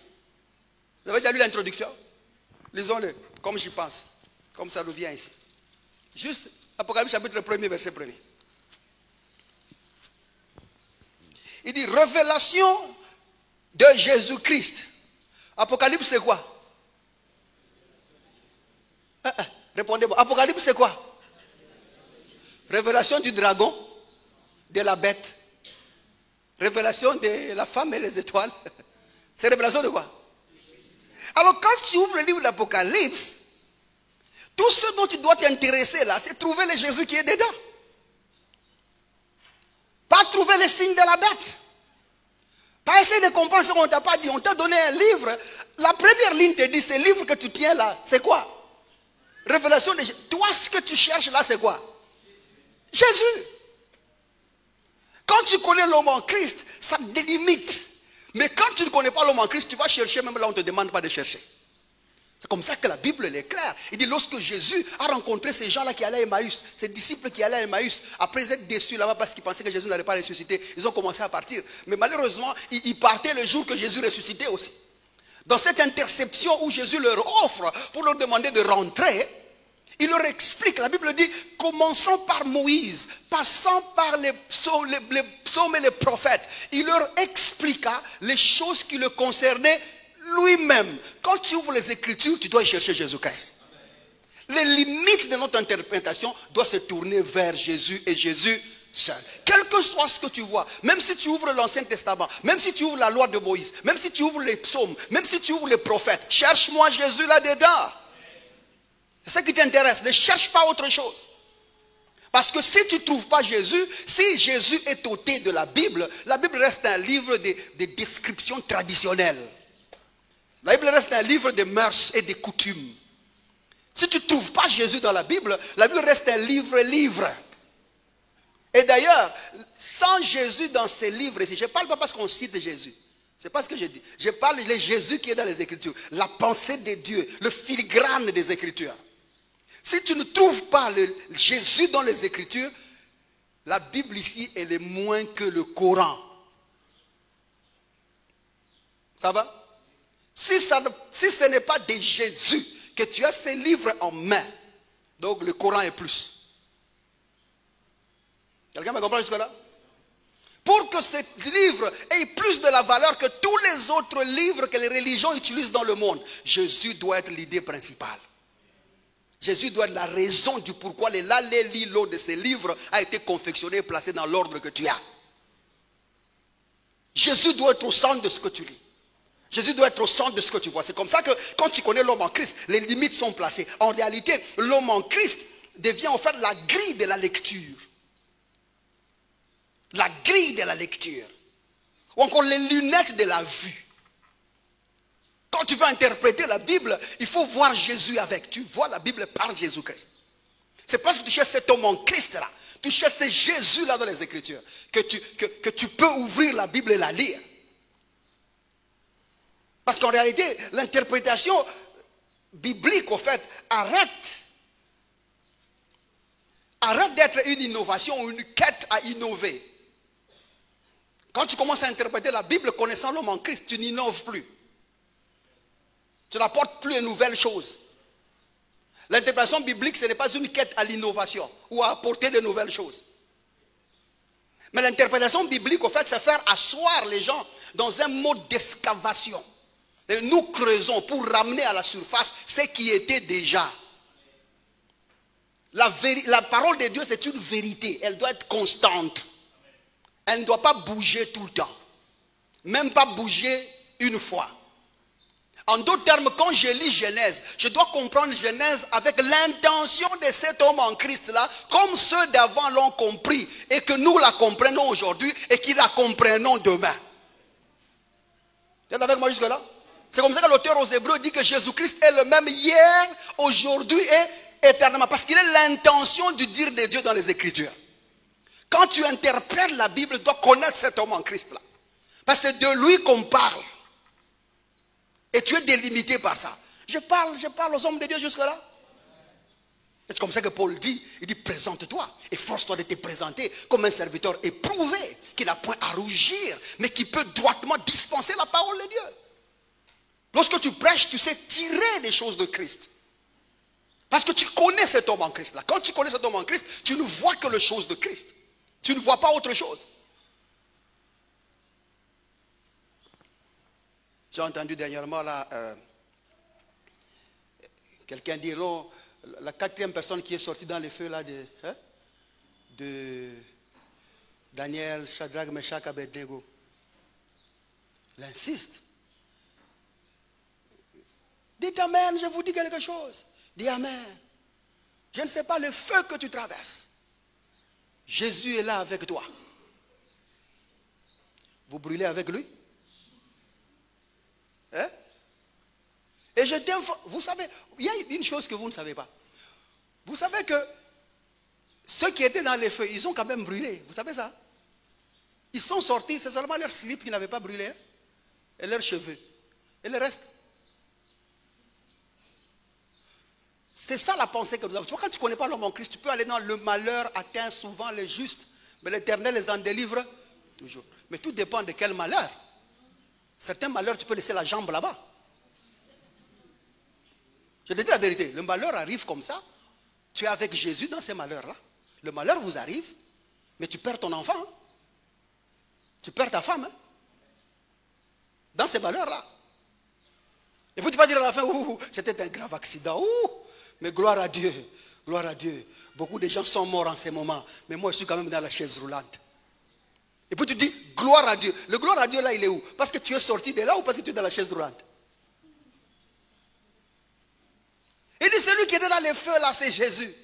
Vous avez déjà lu l'introduction? Lisons-le, comme j'y pense, comme ça nous vient ici. Juste Apocalypse chapitre 1er, verset 1er. Il dit révélation de Jésus-Christ. Apocalypse c'est quoi? Répondez-moi. Apocalypse c'est quoi? Révélation du dragon, de la bête. Révélation de la femme et les étoiles. C'est révélation de quoi? Alors quand tu ouvres le livre d'Apocalypse, tout ce dont tu dois t'intéresser là, c'est trouver le Jésus qui est dedans. Pas trouver les signes de la bête. Pas essayer de comprendre ce qu'on ne t'a pas dit. On t'a donné un livre. La première ligne te dit, ce livre que tu tiens là, c'est quoi? Révélation de Jésus. Toi, ce que tu cherches là, c'est quoi? Jésus. Quand tu connais l'homme en Christ, ça te délimite. Mais quand tu ne connais pas l'homme en Christ, tu vas chercher même là où on ne te demande pas de chercher. C'est comme ça que la Bible elle est claire. Il dit lorsque Jésus a rencontré ces gens-là qui allaient à Emmaüs, ces disciples qui allaient à Emmaüs, après être déçus là-bas parce qu'ils pensaient que Jésus n'allait pas ressusciter, ils ont commencé à partir. Mais malheureusement, ils partaient le jour que Jésus ressuscitait aussi. Dans cette interception où Jésus leur offre pour leur demander de rentrer, il leur explique, la Bible dit, commençons par Moïse, passant par les psaumes et les prophètes. Il leur expliqua les choses qui le concernaient lui-même. Quand tu ouvres les Écritures, tu dois y chercher Jésus-Christ. Les limites de notre interprétation doivent se tourner vers Jésus et Jésus seul. Quel que soit ce que tu vois, même si tu ouvres l'Ancien Testament, même si tu ouvres la loi de Moïse, même si tu ouvres les psaumes, même si tu ouvres les prophètes, cherche-moi Jésus là-dedans. C'est ça qui t'intéresse. Ne cherche pas autre chose. Parce que si tu ne trouves pas Jésus, si Jésus est ôté de la Bible reste un livre de descriptions traditionnelles. La Bible reste un livre de mœurs et de coutumes. Si tu ne trouves pas Jésus dans la Bible reste un livre. Et d'ailleurs, sans Jésus dans ces livres ici, je ne parle pas parce qu'on cite Jésus. Ce n'est pas ce que je dis. Je parle de Jésus qui est dans les Écritures. La pensée de Dieu, le filigrane des Écritures. Si tu ne trouves pas Jésus dans les Écritures, la Bible ici, elle est moins que le Coran. Ça va? Si ce n'est pas de Jésus que tu as ces livres en main, donc le Coran est plus. Quelqu'un me comprend jusque-là? Pour que ce livre ait plus de la valeur que tous les autres livres que les religions utilisent dans le monde, Jésus doit être l'idée principale. Jésus doit être la raison du pourquoi les l'allé-lilo de ces livres a été confectionné et placé dans l'ordre que tu as. Jésus doit être au centre de ce que tu lis. Jésus doit être au centre de ce que tu vois. C'est comme ça que quand tu connais l'homme en Christ, les limites sont placées. En réalité, l'homme en Christ devient en fait la grille de la lecture. La grille de la lecture. Ou encore les lunettes de la vue. Quand tu veux interpréter la Bible, il faut voir Jésus avec. Tu vois la Bible par Jésus-Christ. C'est parce que tu cherches cet homme en Christ là, tu cherches ce Jésus là dans les Écritures, que tu peux ouvrir la Bible et la lire. Parce qu'en réalité, l'interprétation biblique, au fait, arrête arrête d'être une innovation ou une quête à innover. Quand tu commences à interpréter la Bible connaissant l'homme en Christ, tu n'innoves plus. Tu n'apportes plus de nouvelles choses. L'interprétation biblique, ce n'est pas une quête à l'innovation ou à apporter de nouvelles choses. Mais l'interprétation biblique, au fait, c'est faire asseoir les gens dans un mode d'excavation. Et nous creusons pour ramener à la surface ce qui était déjà. La parole de Dieu, c'est une vérité. Elle doit être constante. Elle ne doit pas bouger tout le temps. Même pas bouger une fois. En d'autres termes, quand je lis Genèse, je dois comprendre Genèse avec l'intention de cet homme en Christ-là, comme ceux d'avant l'ont compris, et que nous la comprenons aujourd'hui, et qu'ils la comprennent demain. Vous êtes avec moi jusque-là? C'est comme ça que l'auteur aux Hébreux dit que Jésus-Christ est le même hier, aujourd'hui et éternellement. Parce qu'il est l'intention du dire de Dieu dans les Écritures. Quand tu interprètes la Bible, tu dois connaître cet homme en Christ-là. Parce que c'est de lui qu'on parle. Et tu es délimité par ça. Je parle aux hommes de Dieu jusque-là. C'est comme ça que Paul dit, il dit présente-toi, efforce-toi de te présenter comme un serviteur éprouvé, qui n'a point à rougir, mais qui peut droitement dispenser la parole de Dieu. Lorsque tu prêches, tu sais tirer des choses de Christ. Parce que tu connais cet homme en Christ là. Quand tu connais cet homme en Christ, tu ne vois que les choses de Christ. Tu ne vois pas autre chose. J'ai entendu dernièrement là, quelqu'un dire, non, la quatrième personne qui est sortie dans les feux là de Daniel, Shadrach, Meshach, Abednego. Il insiste. Dites Amen, je vous dis quelque chose. Dis Amen. Je ne sais pas le feu que tu traverses. Jésus est là avec toi. Vous brûlez avec lui? Hein? Et je t'informe, vous savez, il y a une chose que vous ne savez pas. Vous savez que ceux qui étaient dans les feux, ils ont quand même brûlé. Vous savez ça? Ils sont sortis, c'est seulement leur slip qui n'avait pas brûlé. Hein? Et leurs cheveux. Et le reste. C'est ça la pensée que nous avons. Tu vois, quand tu ne connais pas l'homme en Christ, tu peux aller dans le malheur, atteint souvent les justes, mais l'Éternel les en délivre toujours. Mais tout dépend de quel malheur. Certains malheurs, tu peux laisser la jambe là-bas. Je te dis la vérité, le malheur arrive comme ça. Tu es avec Jésus dans ces malheurs-là. Le malheur vous arrive, mais tu perds ton enfant. Hein? Tu perds ta femme. Hein? Dans ces malheurs-là. Et puis tu vas dire à la fin, c'était un grave accident. Mais gloire à Dieu, gloire à Dieu. Beaucoup de gens sont morts en ces moments. Mais moi, je suis quand même dans la chaise roulante. Et puis tu dis, gloire à Dieu. Le gloire à Dieu, là, il est où? Parce que tu es sorti de là ou parce que tu es dans la chaise roulante? Il dit, celui qui était dans les feux, là, c'est Jésus.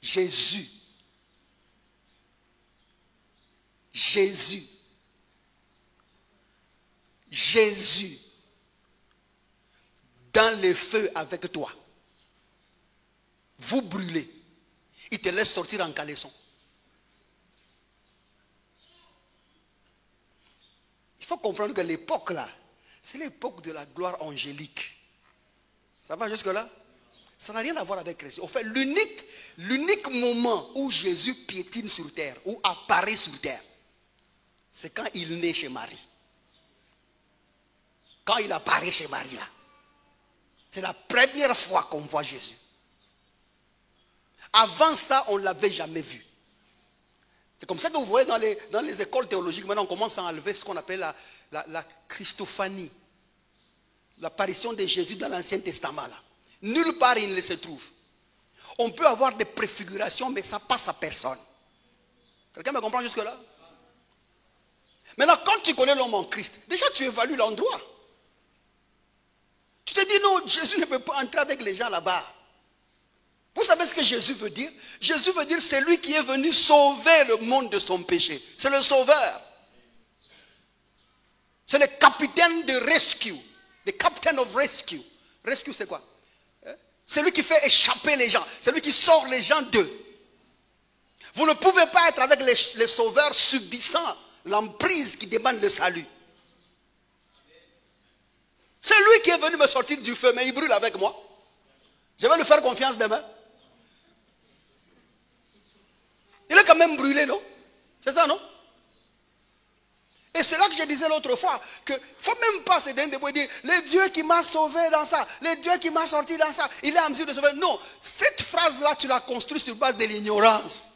Jésus. Jésus. Jésus. Dans les feux avec toi. Vous brûlez. Il te laisse sortir en caleçon. Il faut comprendre que l'époque là, c'est l'époque de la gloire angélique. Ça va jusque là? Ça n'a rien à voir avec Christ. En fait, l'unique moment où Jésus piétine sur terre, ou apparaît sur terre, c'est quand il naît chez Marie. Quand il apparaît chez Marie là. C'est la première fois qu'on voit Jésus. Avant ça, on ne l'avait jamais vu. C'est comme ça que vous voyez dans les écoles théologiques, maintenant on commence à enlever ce qu'on appelle la Christophanie. L'apparition de Jésus dans l'Ancien Testament. Là. Nulle part il ne se trouve. On peut avoir des préfigurations, mais ça passe à personne. Quelqu'un me comprend jusque-là? Maintenant, quand tu connais l'homme en Christ, déjà tu évalues l'endroit. Tu te dis non, Jésus ne peut pas entrer avec les gens là-bas. Vous savez ce que Jésus veut dire? Jésus veut dire c'est lui qui est venu sauver le monde de son péché. C'est le sauveur. C'est le capitaine de rescue. The captain of rescue. Rescue c'est quoi? C'est lui qui fait échapper les gens. C'est lui qui sort les gens d'eux. Vous ne pouvez pas être avec les sauveurs subissant l'emprise qui demande le salut. C'est lui qui est venu me sortir du feu, mais il brûle avec moi. Je vais lui faire confiance demain. quand même brûlé, non? C'est ça, non? Et c'est là que je disais l'autre fois, qu'il ne faut même pas se donner de dire, le Dieu qui m'a sauvé dans ça, le Dieu qui m'a sorti dans ça, il est en mesure de sauver. Non, cette phrase-là, tu l'as construite sur base de l'ignorance.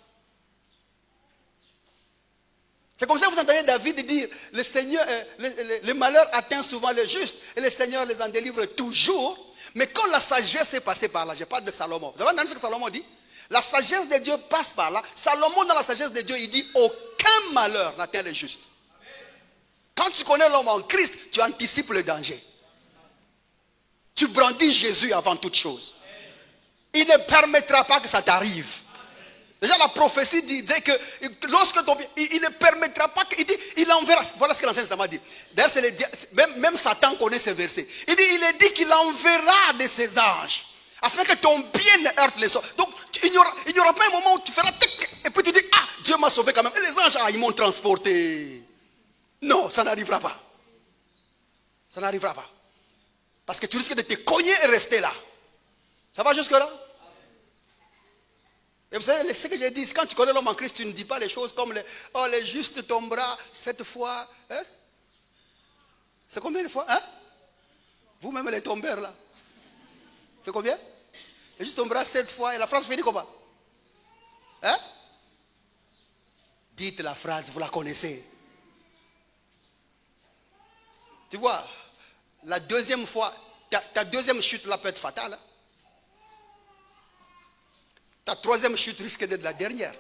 C'est comme ça que vous entendez David dire, le Seigneur, le malheur atteint souvent les justes, et le Seigneur les en délivre toujours. Mais quand la sagesse est passée par là, je parle de Salomon. Vous avez entendu ce que Salomon dit? La sagesse de Dieu passe par là. Salomon, dans la sagesse de Dieu, il dit, aucun malheur n'atteint les justes. Quand tu connais l'homme en Christ, tu anticipes le danger. Tu brandis Jésus avant toute chose. Il ne permettra pas que ça t'arrive. Déjà la prophétie disait que lorsque il ne permettra pas qu'il dit, il enverra. Voilà ce que l'Ancien Testament dit. D'ailleurs, même Satan connaît ce verset. Il est dit qu'il enverra de ses anges afin que ton bien ne heurte les autres. Donc il n'y aura pas un moment où tu feras tic, et puis tu dis, ah, Dieu m'a sauvé quand même. Et les anges, ils m'ont transporté. Non, ça n'arrivera pas. Ça n'arrivera pas. Parce que tu risques de te cogner et rester là. Ça va jusque là? Et vous savez, ce que j'ai dit, quand tu connais l'homme en Christ, tu ne dis pas les choses comme le juste tombera cette fois. Hein? C'est combien de fois? Hein? Vous-même les tombeurs là. C'est combien? Le juste tombera 7 fois. Et la phrase finit comment? Hein? Dites la phrase, vous la connaissez. Tu vois, la deuxième fois, ta deuxième chute là peut être fatale. Hein? Ta troisième chute risque d'être la dernière.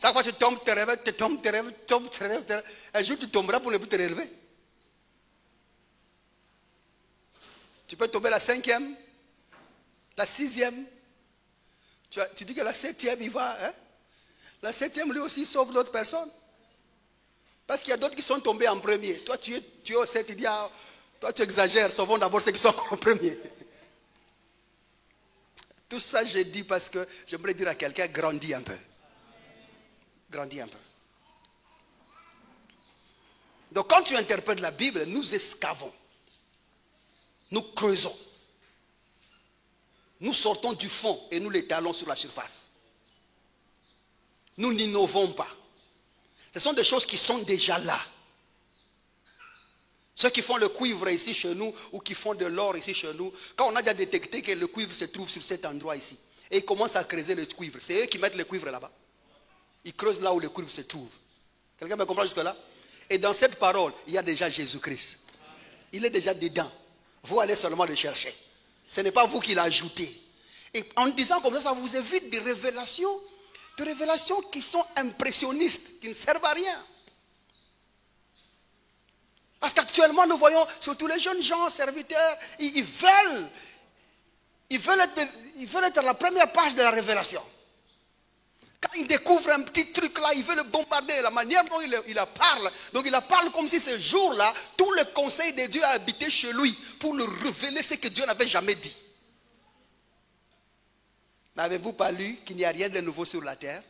Chaque fois que tu tombes, tu te réveilles, tu tombes, tu te réveilles, tu tombes, tu te réveilles. Un jour tu tomberas pour ne plus te relever. Tu peux tomber la 5e, la 6e. Tu dis que la 7e, il va. Hein? La 7e, lui aussi, sauve d'autres personnes. Parce qu'il y a d'autres qui sont tombés en premier. Toi, tu es au 7, il dit, ah, toi, tu exagères. Sauvons d'abord ceux qui sont en premier. Tout ça, je dis parce que j'aimerais dire à quelqu'un, grandis un peu. Grandis un peu. Donc, quand tu interprètes la Bible, nous escavons. Nous creusons. Nous sortons du fond et nous l'étalons sur la surface. Nous n'innovons pas. Ce sont des choses qui sont déjà là. Ceux qui font le cuivre ici chez nous ou qui font de l'or ici chez nous, quand on a déjà détecté que le cuivre se trouve sur cet endroit ici, et ils commencent à creuser le cuivre, c'est eux qui mettent le cuivre là-bas. Ils creusent là où le cuivre se trouve. Quelqu'un me comprend jusque-là? Et dans cette parole, il y a déjà Jésus-Christ. Il est déjà dedans. Vous allez seulement le chercher. Ce n'est pas vous qui l'ajoutez. Et en disant comme ça vous évite des révélations qui sont impressionnistes, qui ne servent à rien. Parce qu'actuellement, nous voyons surtout les jeunes gens, serviteurs, ils veulent être à la première page de la révélation. Quand ils découvrent un petit truc là, ils veulent le bombarder. La manière dont il parle. Donc il parle comme si ce jour-là, tout le conseil de Dieu a habité chez lui pour lui révéler ce que Dieu n'avait jamais dit. N'avez-vous pas lu qu'il n'y a rien de nouveau sur la terre?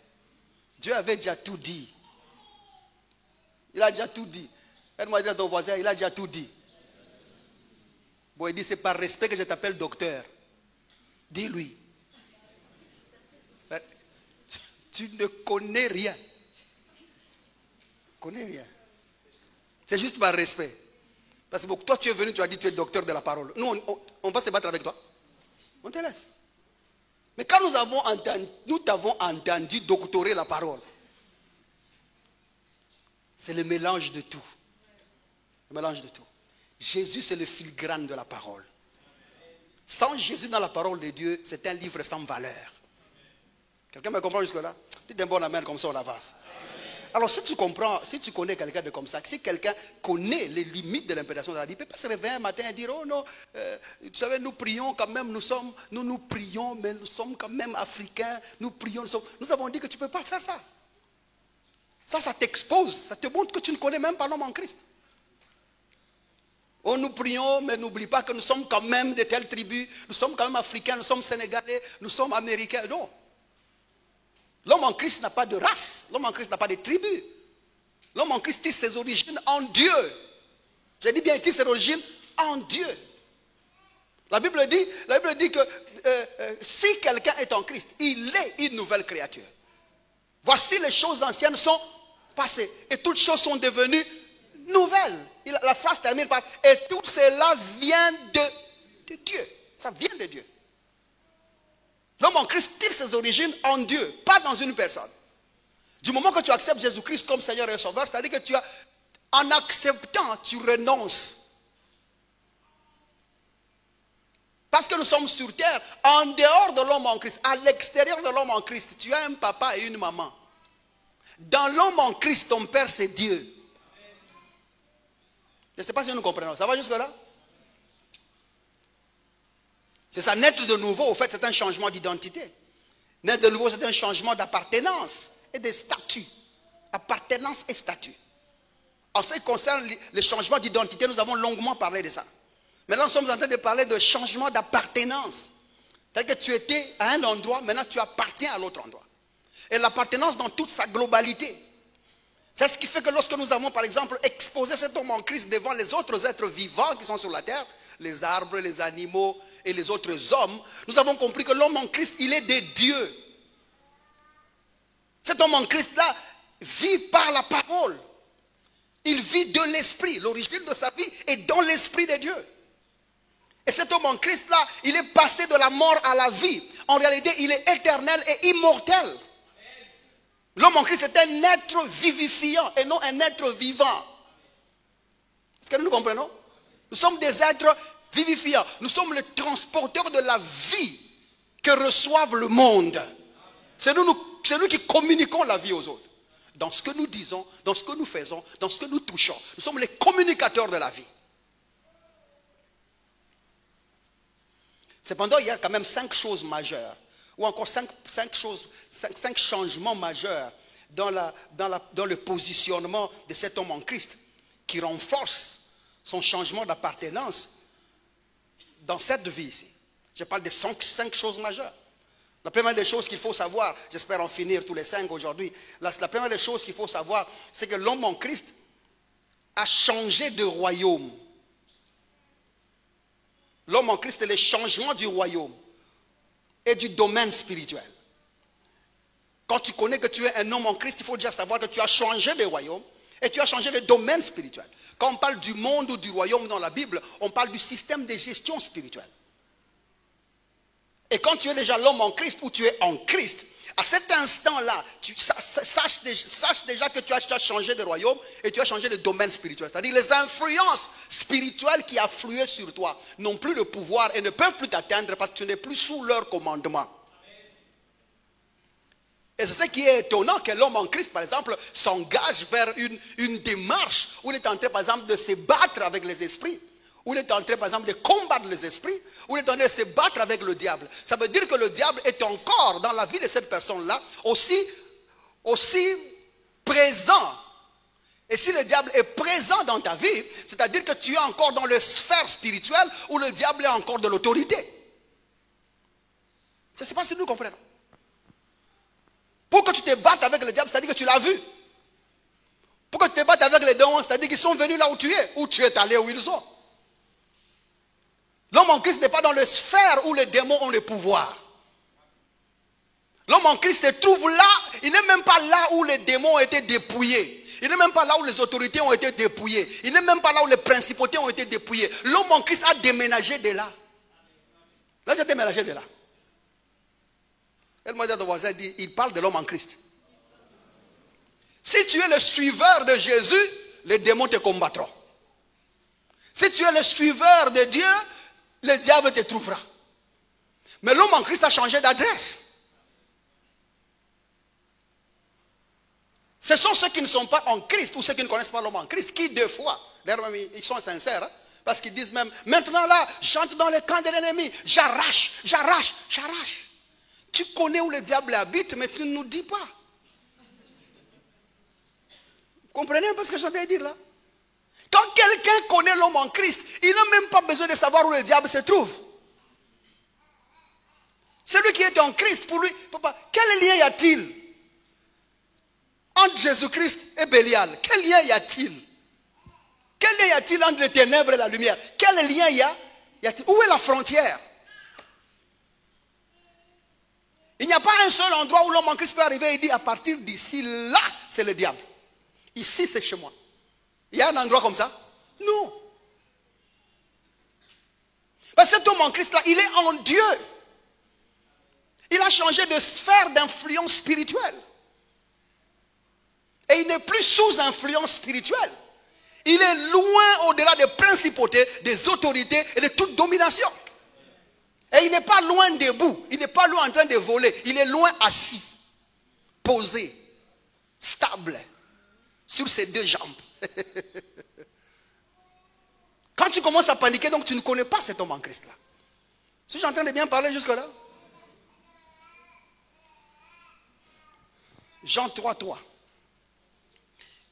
Dieu avait déjà tout dit. Il a déjà tout dit. Aide-moi à dire à ton voisin, il a déjà tout dit. Bon, il dit, c'est par respect que je t'appelle docteur. Dis-lui. Tu ne connais rien. Tu connais rien. C'est juste par respect. Parce que toi, tu es venu, tu as dit, tu es docteur de la parole. Nous, on va se battre avec toi. On te laisse. Mais quand nous t'avons entendu doctorer la parole, c'est le mélange de tout. Le mélange de tout. Jésus, c'est le filigrane de la parole. Sans Jésus dans la parole de Dieu, c'est un livre sans valeur. Quelqu'un me comprend jusque-là? Dites un bon amen, comme ça on avance. Alors si tu comprends, si tu connais quelqu'un de comme ça, si quelqu'un connaît les limites de l'impération de la vie, il ne peut pas se réveiller un matin et dire, oh non, vous savez, nous prions quand même, nous prions, mais nous sommes quand même africains, nous prions, nous avons dit que tu ne peux pas faire ça. Ça t'expose, ça te montre que tu ne connais même pas l'homme en Christ. Oh, nous prions, mais n'oublie pas que nous sommes quand même de telles tribus, nous sommes quand même africains, nous sommes sénégalais, nous sommes américains. Non. L'homme en Christ n'a pas de race. L'homme en Christ n'a pas de tribu. L'homme en Christ tire ses origines en Dieu. J'ai dit bien, il tire ses origines en Dieu. La Bible dit que si quelqu'un est en Christ, il est une nouvelle créature. Voici les choses anciennes sont passées et toutes choses sont devenues nouvelles. La phrase termine par « et tout cela vient de Dieu ». Ça vient de Dieu. L'homme en Christ tire ses origines en Dieu, pas dans une personne. Du moment que tu acceptes Jésus-Christ comme Seigneur et Sauveur, c'est-à-dire que en acceptant, tu renonces. Parce que nous sommes sur terre, en dehors de l'homme en Christ, à l'extérieur de l'homme en Christ, tu as un papa et une maman. Dans l'homme en Christ, ton père c'est Dieu. Je ne sais pas si nous comprenons. Ça va jusque-là? C'est ça, naître de nouveau, au fait, c'est un changement d'identité. Naître de nouveau, c'est un changement d'appartenance et de statut. Appartenance et statut. En ce qui concerne les changements d'identité, nous avons longuement parlé de ça. Maintenant, nous sommes en train de parler de changement d'appartenance. C'est-à-dire que tu étais à un endroit, maintenant tu appartiens à l'autre endroit. Et l'appartenance dans toute sa globalité. C'est ce qui fait que lorsque nous avons, par exemple, exposé cet homme en Christ devant les autres êtres vivants qui sont sur la terre, les arbres, les animaux et les autres hommes, nous avons compris que l'homme en Christ, il est de Dieu. Cet homme en Christ-là vit par la parole. Il vit de l'esprit. L'origine de sa vie est dans l'esprit de Dieu. Et cet homme en Christ-là, il est passé de la mort à la vie. En réalité, il est éternel et immortel. L'homme en Christ est un être vivifiant et non un être vivant. Est-ce que nous comprenons? Nous sommes des êtres vivifiants. Nous sommes les transporteurs de la vie que reçoive le monde. C'est nous qui communiquons la vie aux autres. Dans ce que nous disons, dans ce que nous faisons, dans ce que nous touchons. Nous sommes les communicateurs de la vie. Cependant, il y a quand même 5 choses majeures, ou encore 5 changements majeurs dans le positionnement de cet homme en Christ, qui renforcent son changement d'appartenance dans cette vie ici. Je parle de 5 choses majeures. La première des choses qu'il faut savoir, j'espère en finir tous les 5 aujourd'hui, la première des choses qu'il faut savoir, c'est que l'homme en Christ a changé de royaume. L'homme en Christ est le changement du royaume et du domaine spirituel. Quand tu connais que tu es un homme en Christ, il faut déjà savoir que tu as changé de royaume et tu as changé de domaine spirituel. Quand on parle du monde ou du royaume dans la Bible, on parle du système de gestion spirituelle. Et quand tu es déjà l'homme en Christ ou tu es en Christ, à cet instant-là, sache déjà que tu as changé de royaume et tu as changé de domaine spirituel. C'est-à-dire les influences spirituelles qui affluaient sur toi n'ont plus de pouvoir et ne peuvent plus t'atteindre parce que tu n'es plus sous leur commandement. Et c'est ce qui est étonnant, que l'homme en Christ, par exemple, s'engage vers une démarche où il est en train, par exemple, de se battre avec les esprits. Où il est en train, par exemple, de combattre les esprits, où il est en train de se battre avec le diable. Ça veut dire que le diable est encore dans la vie de cette personne-là aussi présent. Et si le diable est présent dans ta vie, c'est-à-dire que tu es encore dans la sphère spirituelle où le diable a encore de l'autorité. Je ne sais pas si nous comprenons. Pour que tu te battes avec le diable, c'est-à-dire que tu l'as vu. Pour que tu te battes avec les démons, c'est-à-dire qu'ils sont venus là où tu es allé où ils sont. L'homme en Christ n'est pas dans la sphère où les démons ont le pouvoir. L'homme en Christ se trouve là, il n'est même pas là où les démons ont été dépouillés. Il n'est même pas là où les autorités ont été dépouillées. Il n'est même pas là où les principautés ont été dépouillées. L'homme en Christ a déménagé de là. Là, j'ai déménagé de là. Elle m'a dit à ton voisin, il parle de l'homme en Christ. Si tu es le suiveur de Jésus, les démons te combattront. Si tu es le suiveur de Dieu, le diable te trouvera. Mais l'homme en Christ a changé d'adresse. Ce sont ceux qui ne sont pas en Christ ou ceux qui ne connaissent pas l'homme en Christ qui, deux fois, d'ailleurs même ils sont sincères, hein, parce qu'ils disent même, maintenant là, j'entre dans le camp de l'ennemi, j'arrache. Tu connais où le diable habite, mais tu ne nous dis pas. Vous comprenez un peu ce que je viens de dire là? Quand quelqu'un connaît l'homme en Christ, il n'a même pas besoin de savoir où le diable se trouve. Celui qui est en Christ, pour lui, papa, quel lien y a-t-il entre Jésus-Christ et Bélial? Quel lien y a-t-il? Quel lien y a-t-il entre les ténèbres et la lumière? Quel lien y Où est la frontière? Il n'y a pas un seul endroit où l'homme en Christ peut arriver et dire à partir d'ici, là, c'est le diable. Ici, c'est chez moi. Il y a un endroit comme ça? Non. Parce que cet homme en Christ là, il est en Dieu. Il a changé de sphère d'influence spirituelle. Et il n'est plus sous influence spirituelle. Il est loin au-delà des principautés, des autorités et de toute domination. Et il n'est pas loin debout. Il n'est pas loin en train de voler. Il est loin assis, posé, stable, sur ses deux jambes. Quand tu commences à paniquer, donc tu ne connais pas cet homme en Christ là. Suis-je en train de bien parler jusque-là? Jean 3, 3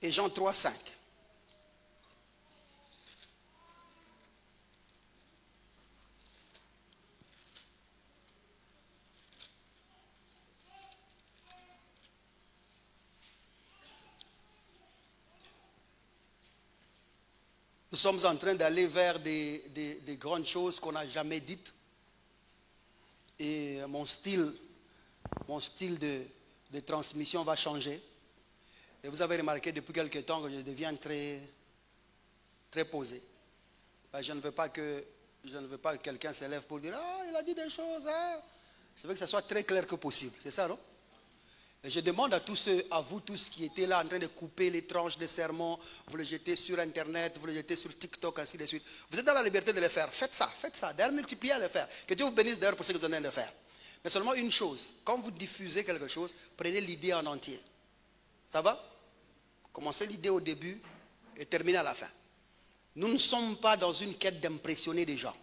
et Jean 3, 5. Nous sommes en train d'aller vers des grandes choses qu'on n'a jamais dites. Et mon style de transmission va changer. Et vous avez remarqué depuis quelque temps que je deviens très, très posé. Je ne veux pas que quelqu'un s'élève pour dire « Ah, il a dit des choses. Hein. » Je veux que ça soit très clair que possible. C'est ça, non? Et je demande à vous tous qui étaient là en train de couper les tranches des sermons, vous les jetez sur Internet, vous les jetez sur TikTok, ainsi de suite. Vous êtes dans la liberté de le faire. Faites ça. D'ailleurs, multipliez à le faire. Que Dieu vous bénisse d'ailleurs pour ce que vous êtes en train de faire. Mais seulement une chose, quand vous diffusez quelque chose, prenez l'idée en entier. Ça va? Commencez l'idée au début et terminez à la fin. Nous ne sommes pas dans une quête d'impressionner des gens.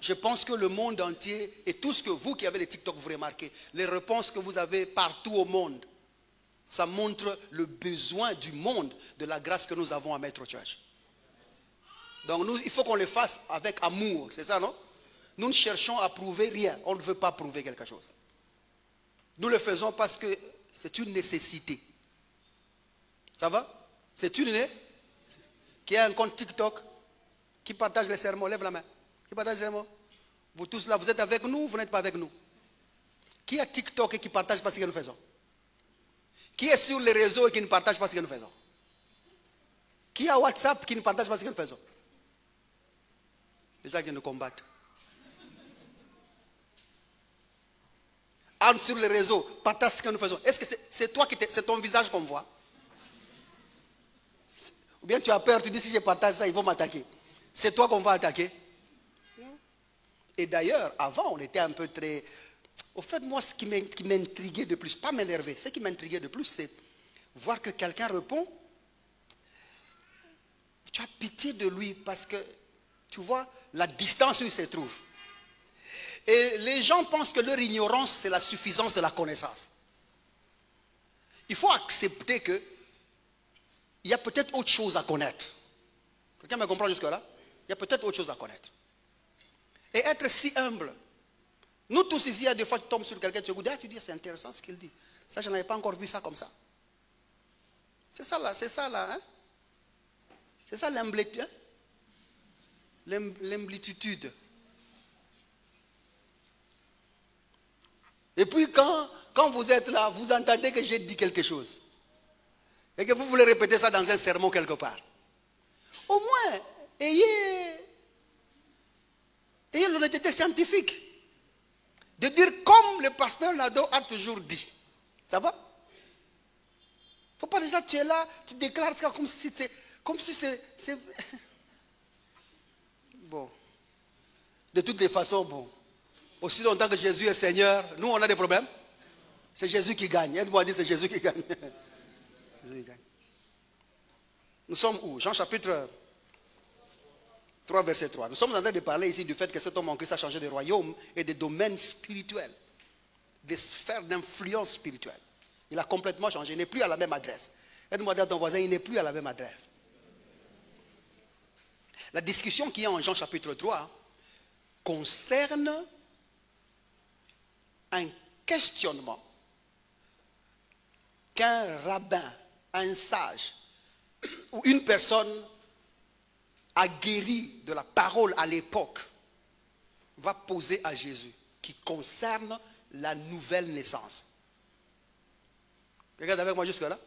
Je pense que le monde entier, et tout ce que vous qui avez les TikTok, vous remarquez, les réponses que vous avez partout au monde, ça montre le besoin du monde de la grâce que nous avons à Maître Church. Donc il faut qu'on le fasse avec amour, c'est ça, non? Nous ne cherchons à prouver rien, on ne veut pas prouver quelque chose. Nous le faisons parce que c'est une nécessité. Ça va? C'est une nécessité. Qui a un compte TikTok, qui partage les sermons, lève la main. Qui partage les sermons? Vous tous là, vous êtes avec nous ou vous n'êtes pas avec nous? Qui a TikTok et qui partage pas ce que nous faisons? Qui est sur les réseaux et qui ne partage pas ce que nous faisons? Qui a WhatsApp qui ne partage pas ce que nous faisons? Les gens qui nous combattent. Entre sur les réseaux, partage ce que nous faisons. Est-ce que c'est toi c'est ton visage qu'on voit? Ou bien tu as peur, tu dis si je partage ça, ils vont m'attaquer. C'est toi qu'on va attaquer. Et d'ailleurs, avant, on était un peu très... Au fait, moi, ce qui m'intriguait de plus, pas m'énerver, ce qui m'intriguait de plus, c'est voir que quelqu'un répond. Tu as pitié de lui parce que, tu vois, la distance où il se trouve. Et les gens pensent que leur ignorance, c'est la suffisance de la connaissance. Il faut accepter que il y a peut-être autre chose à connaître. Quelqu'un me comprend jusque-là? Il y a peut-être autre chose à connaître. Et être si humble. Nous tous ici, il y a des fois tu tombes sur quelqu'un, tu dis c'est intéressant ce qu'il dit. Ça, je n'avais pas encore vu ça comme ça. C'est ça là, hein? C'est ça l'humilité, hein? L'humilitude. Et puis quand vous êtes là, vous entendez que j'ai dit quelque chose. Et que vous voulez répéter ça dans un sermon quelque part. Au moins, ayez l'honnêteté scientifique. De dire comme le pasteur Nado a toujours dit. Ça va? Il ne faut pas déjà, tu es là, tu déclares ça comme si c'est... Bon. De toutes les façons, bon. Aussi longtemps que Jésus est Seigneur, nous on a des problèmes. C'est Jésus qui gagne. Aide-moi à dire c'est Jésus qui gagne. Jésus qui gagne. Nous sommes où? Jean chapitre 3, verset 3. Nous sommes en train de parler ici du fait que cet homme en Christ a changé de royaume et de domaine spirituel, des sphères d'influence spirituelle. Il a complètement changé. Il n'est plus à la même adresse. Aide-moi dire à ton voisin, il n'est plus à la même adresse. La discussion qu'il y a en Jean chapitre 3 concerne un questionnement qu'un rabbin, un sage ou une personne aguerri de la parole à l'époque va poser à Jésus qui concerne la nouvelle naissance. Regarde avec moi jusque-là.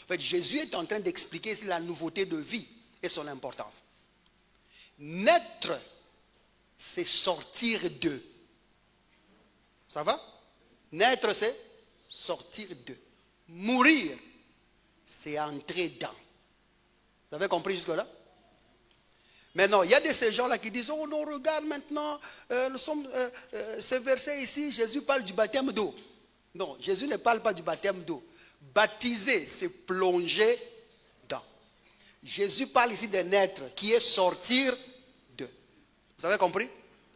En fait, Jésus est en train d'expliquer ici la nouveauté de vie et son importance. Naître, c'est sortir de. Ça va? Naître, c'est sortir de. Mourir, c'est entrer dans. Vous avez compris jusque-là? Maintenant, il y a de ces gens-là qui disent, oh non, regarde maintenant, ce verset ici, Jésus parle du baptême d'eau. Non, Jésus ne parle pas du baptême d'eau. Baptiser, c'est plonger dans. Jésus parle ici de naître, qui est sortir de. Vous avez compris?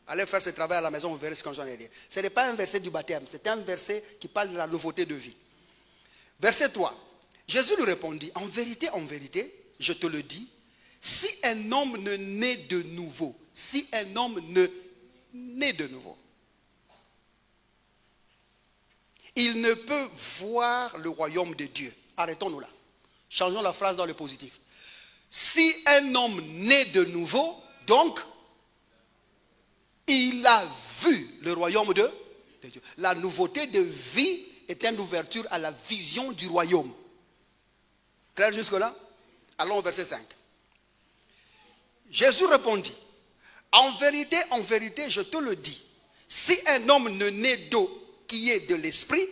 Allez faire ce travail à la maison, vous verrez ce que j'en ai dit. Ce n'est pas un verset du baptême, c'est un verset qui parle de la nouveauté de vie. Verset 3. Jésus lui répondit, en vérité, je te le dis, si un homme ne naît de nouveau, il ne peut voir le royaume de Dieu. Arrêtons-nous là. Changeons la phrase dans le positif. Si un homme naît de nouveau, donc, il a vu le royaume de Dieu. La nouveauté de vie est une ouverture à la vision du royaume. Clair jusque-là? Allons au verset 5. Jésus répondit, en vérité, je te le dis, si un homme ne naît d'eau qui est de l'esprit,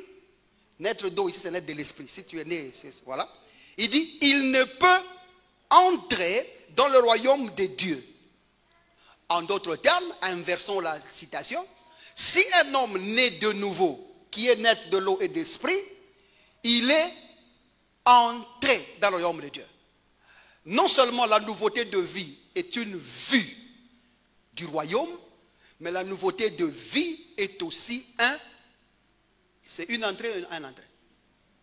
naître d'eau ici c'est naître de l'esprit, si tu es né, voilà, il dit, il ne peut entrer dans le royaume de Dieu. En d'autres termes, inversons la citation, si un homme naît de nouveau, qui est naître de l'eau et d'esprit, il est entré dans le royaume de Dieu. Non seulement la nouveauté de vie est une vue du royaume, mais la nouveauté de vie est aussi c'est une entrée, un entrée.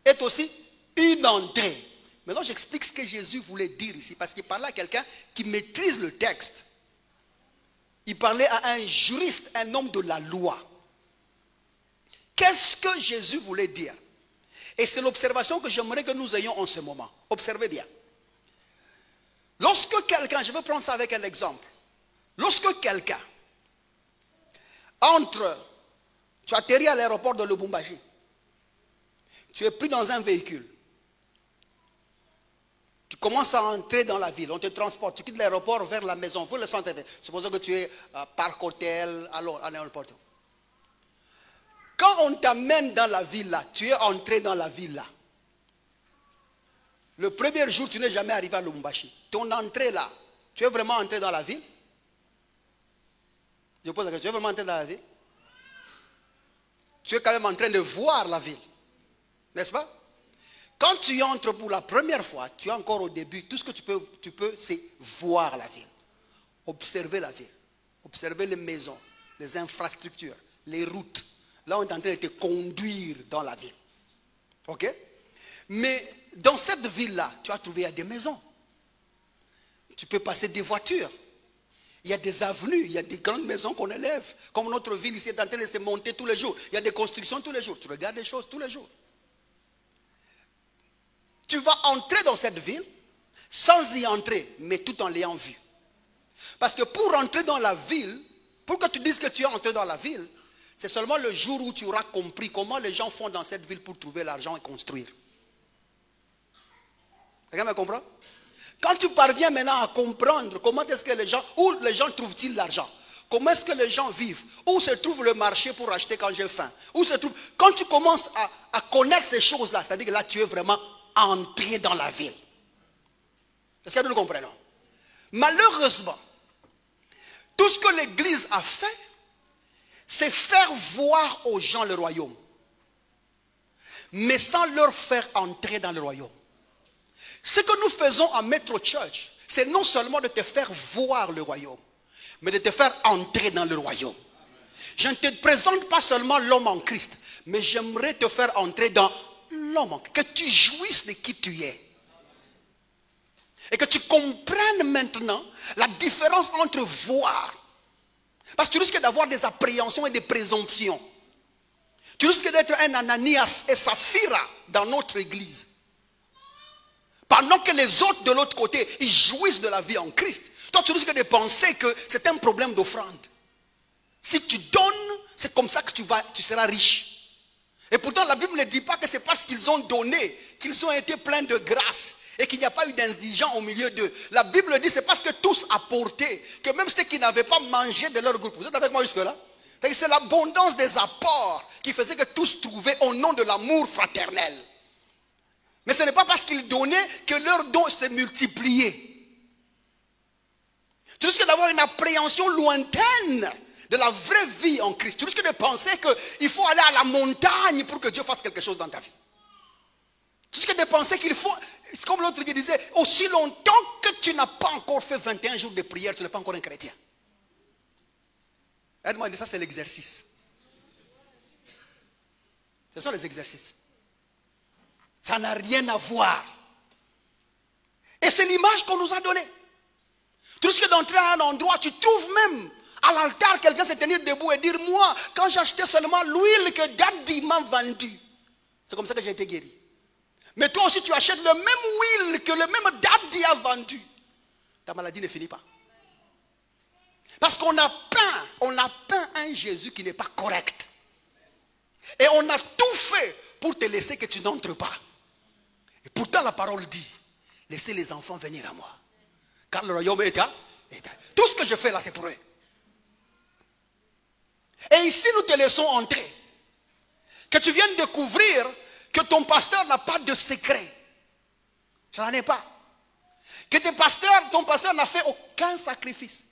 Est aussi une entrée. Maintenant, j'explique ce que Jésus voulait dire ici, parce qu'il parlait à quelqu'un qui maîtrise le texte. Il parlait à un juriste, un homme de la loi. Qu'est-ce que Jésus voulait dire? Et c'est l'observation que j'aimerais que nous ayons en ce moment. Observez bien. Lorsque quelqu'un, je vais prendre ça avec un exemple. Lorsque quelqu'un entre, tu atterris à l'aéroport de Lubumbashi, tu es pris dans un véhicule, tu commences à entrer dans la ville, on te transporte, tu quittes l'aéroport vers la maison, vous le sentez, supposons que tu es à Parc Hôtel, alors à n'importe où. Quand on t'amène dans la ville là, tu es entré dans la ville là. Le premier jour, tu n'es jamais arrivé à Lubumbashi. Ton entrée là, tu es vraiment entré dans la ville? Je pose la question, tu es vraiment entré dans la ville? Tu es quand même en train de voir la ville. N'est-ce pas? Quand tu entres pour la première fois, tu es encore au début. Tout ce que tu peux, c'est voir la ville. Observer la ville. Observer les maisons, les infrastructures, les routes. Là, on est en train de te conduire dans la ville. Ok? Mais dans cette ville-là, tu as trouvé, il y a des maisons. Tu peux passer des voitures. Il y a des avenues, il y a des grandes maisons qu'on élève. Comme notre ville ici est en train de se monter tous les jours. Il y a des constructions tous les jours. Tu regardes des choses tous les jours. Tu vas entrer dans cette ville sans y entrer, mais tout en l'ayant vu. Parce que pour entrer dans la ville, pour que tu dises que tu es entré dans la ville, c'est seulement le jour où tu auras compris comment les gens font dans cette ville pour trouver l'argent et construire. Quelqu'un me comprend? Quand tu parviens maintenant à comprendre comment est-ce que les gens, où les gens trouvent-ils l'argent? Comment est-ce que les gens vivent? Où se trouve le marché pour acheter quand j'ai faim? Où se trouve? Quand tu commences à connaître ces choses-là, c'est-à-dire que là tu es vraiment entré dans la ville. Est-ce que nous le comprenons? Malheureusement, tout ce que l'Église a fait, c'est faire voir aux gens le royaume, mais sans leur faire entrer dans le royaume. Ce que nous faisons à Metro Church, c'est non seulement de te faire voir le royaume, mais de te faire entrer dans le royaume. Je ne te présente pas seulement l'homme en Christ, mais j'aimerais te faire entrer dans l'homme en Christ, que tu jouisses de qui tu es. Et que tu comprennes maintenant la différence entre voir. Parce que tu risques d'avoir des appréhensions et des présomptions. Tu risques d'être un Ananias et Saphira dans notre église. pendant que les autres de l'autre côté, ils jouissent de la vie en Christ. Toi, tu risques de penser que c'est un problème d'offrande. Si tu donnes, c'est comme ça que tu seras riche. Et pourtant, la Bible ne dit pas que c'est parce qu'ils ont donné, qu'ils ont été pleins de grâce et qu'il n'y a pas eu d'indigents au milieu d'eux. La Bible dit c'est parce que tous apportaient, que même ceux qui n'avaient pas mangé de leur groupe. Vous êtes avec moi jusque-là? C'est l'abondance des apports qui faisait que tous trouvaient au nom de l'amour fraternel. Mais ce n'est pas parce qu'ils donnaient que leur don s'est multiplié. Tu risques d'avoir une appréhension lointaine de la vraie vie en Christ. Tu risques de penser qu'il faut aller à la montagne pour que Dieu fasse quelque chose dans ta vie. Tu risques de penser qu'il faut, c'est comme l'autre qui disait, aussi longtemps que tu n'as pas encore fait 21 jours de prière, tu n'es pas encore un chrétien. Aide-moi, ça c'est l'exercice. Ce sont les exercices. Ça n'a rien à voir. Et c'est l'image qu'on nous a donnée. Tu risques d'entrer à un endroit, tu trouves même à l'altar quelqu'un se tenir debout et dire, moi, quand j'ai acheté seulement l'huile que Daddy m'a vendue, c'est comme ça que j'ai été guéri. Mais toi aussi tu achètes le même huile que le même Daddy a vendu. Ta maladie ne finit pas. Parce qu'on a peint un Jésus qui n'est pas correct. Et on a tout fait pour te laisser que tu n'entres pas. Et pourtant la parole dit, laissez les enfants venir à moi. Car le royaume est à. Tout ce que je fais là, c'est pour eux. Et ici, nous te laissons entrer. Que tu viennes découvrir que ton pasteur n'a pas de secret. Je n'en ai pas. Que ton pasteur n'a fait aucun sacrifice.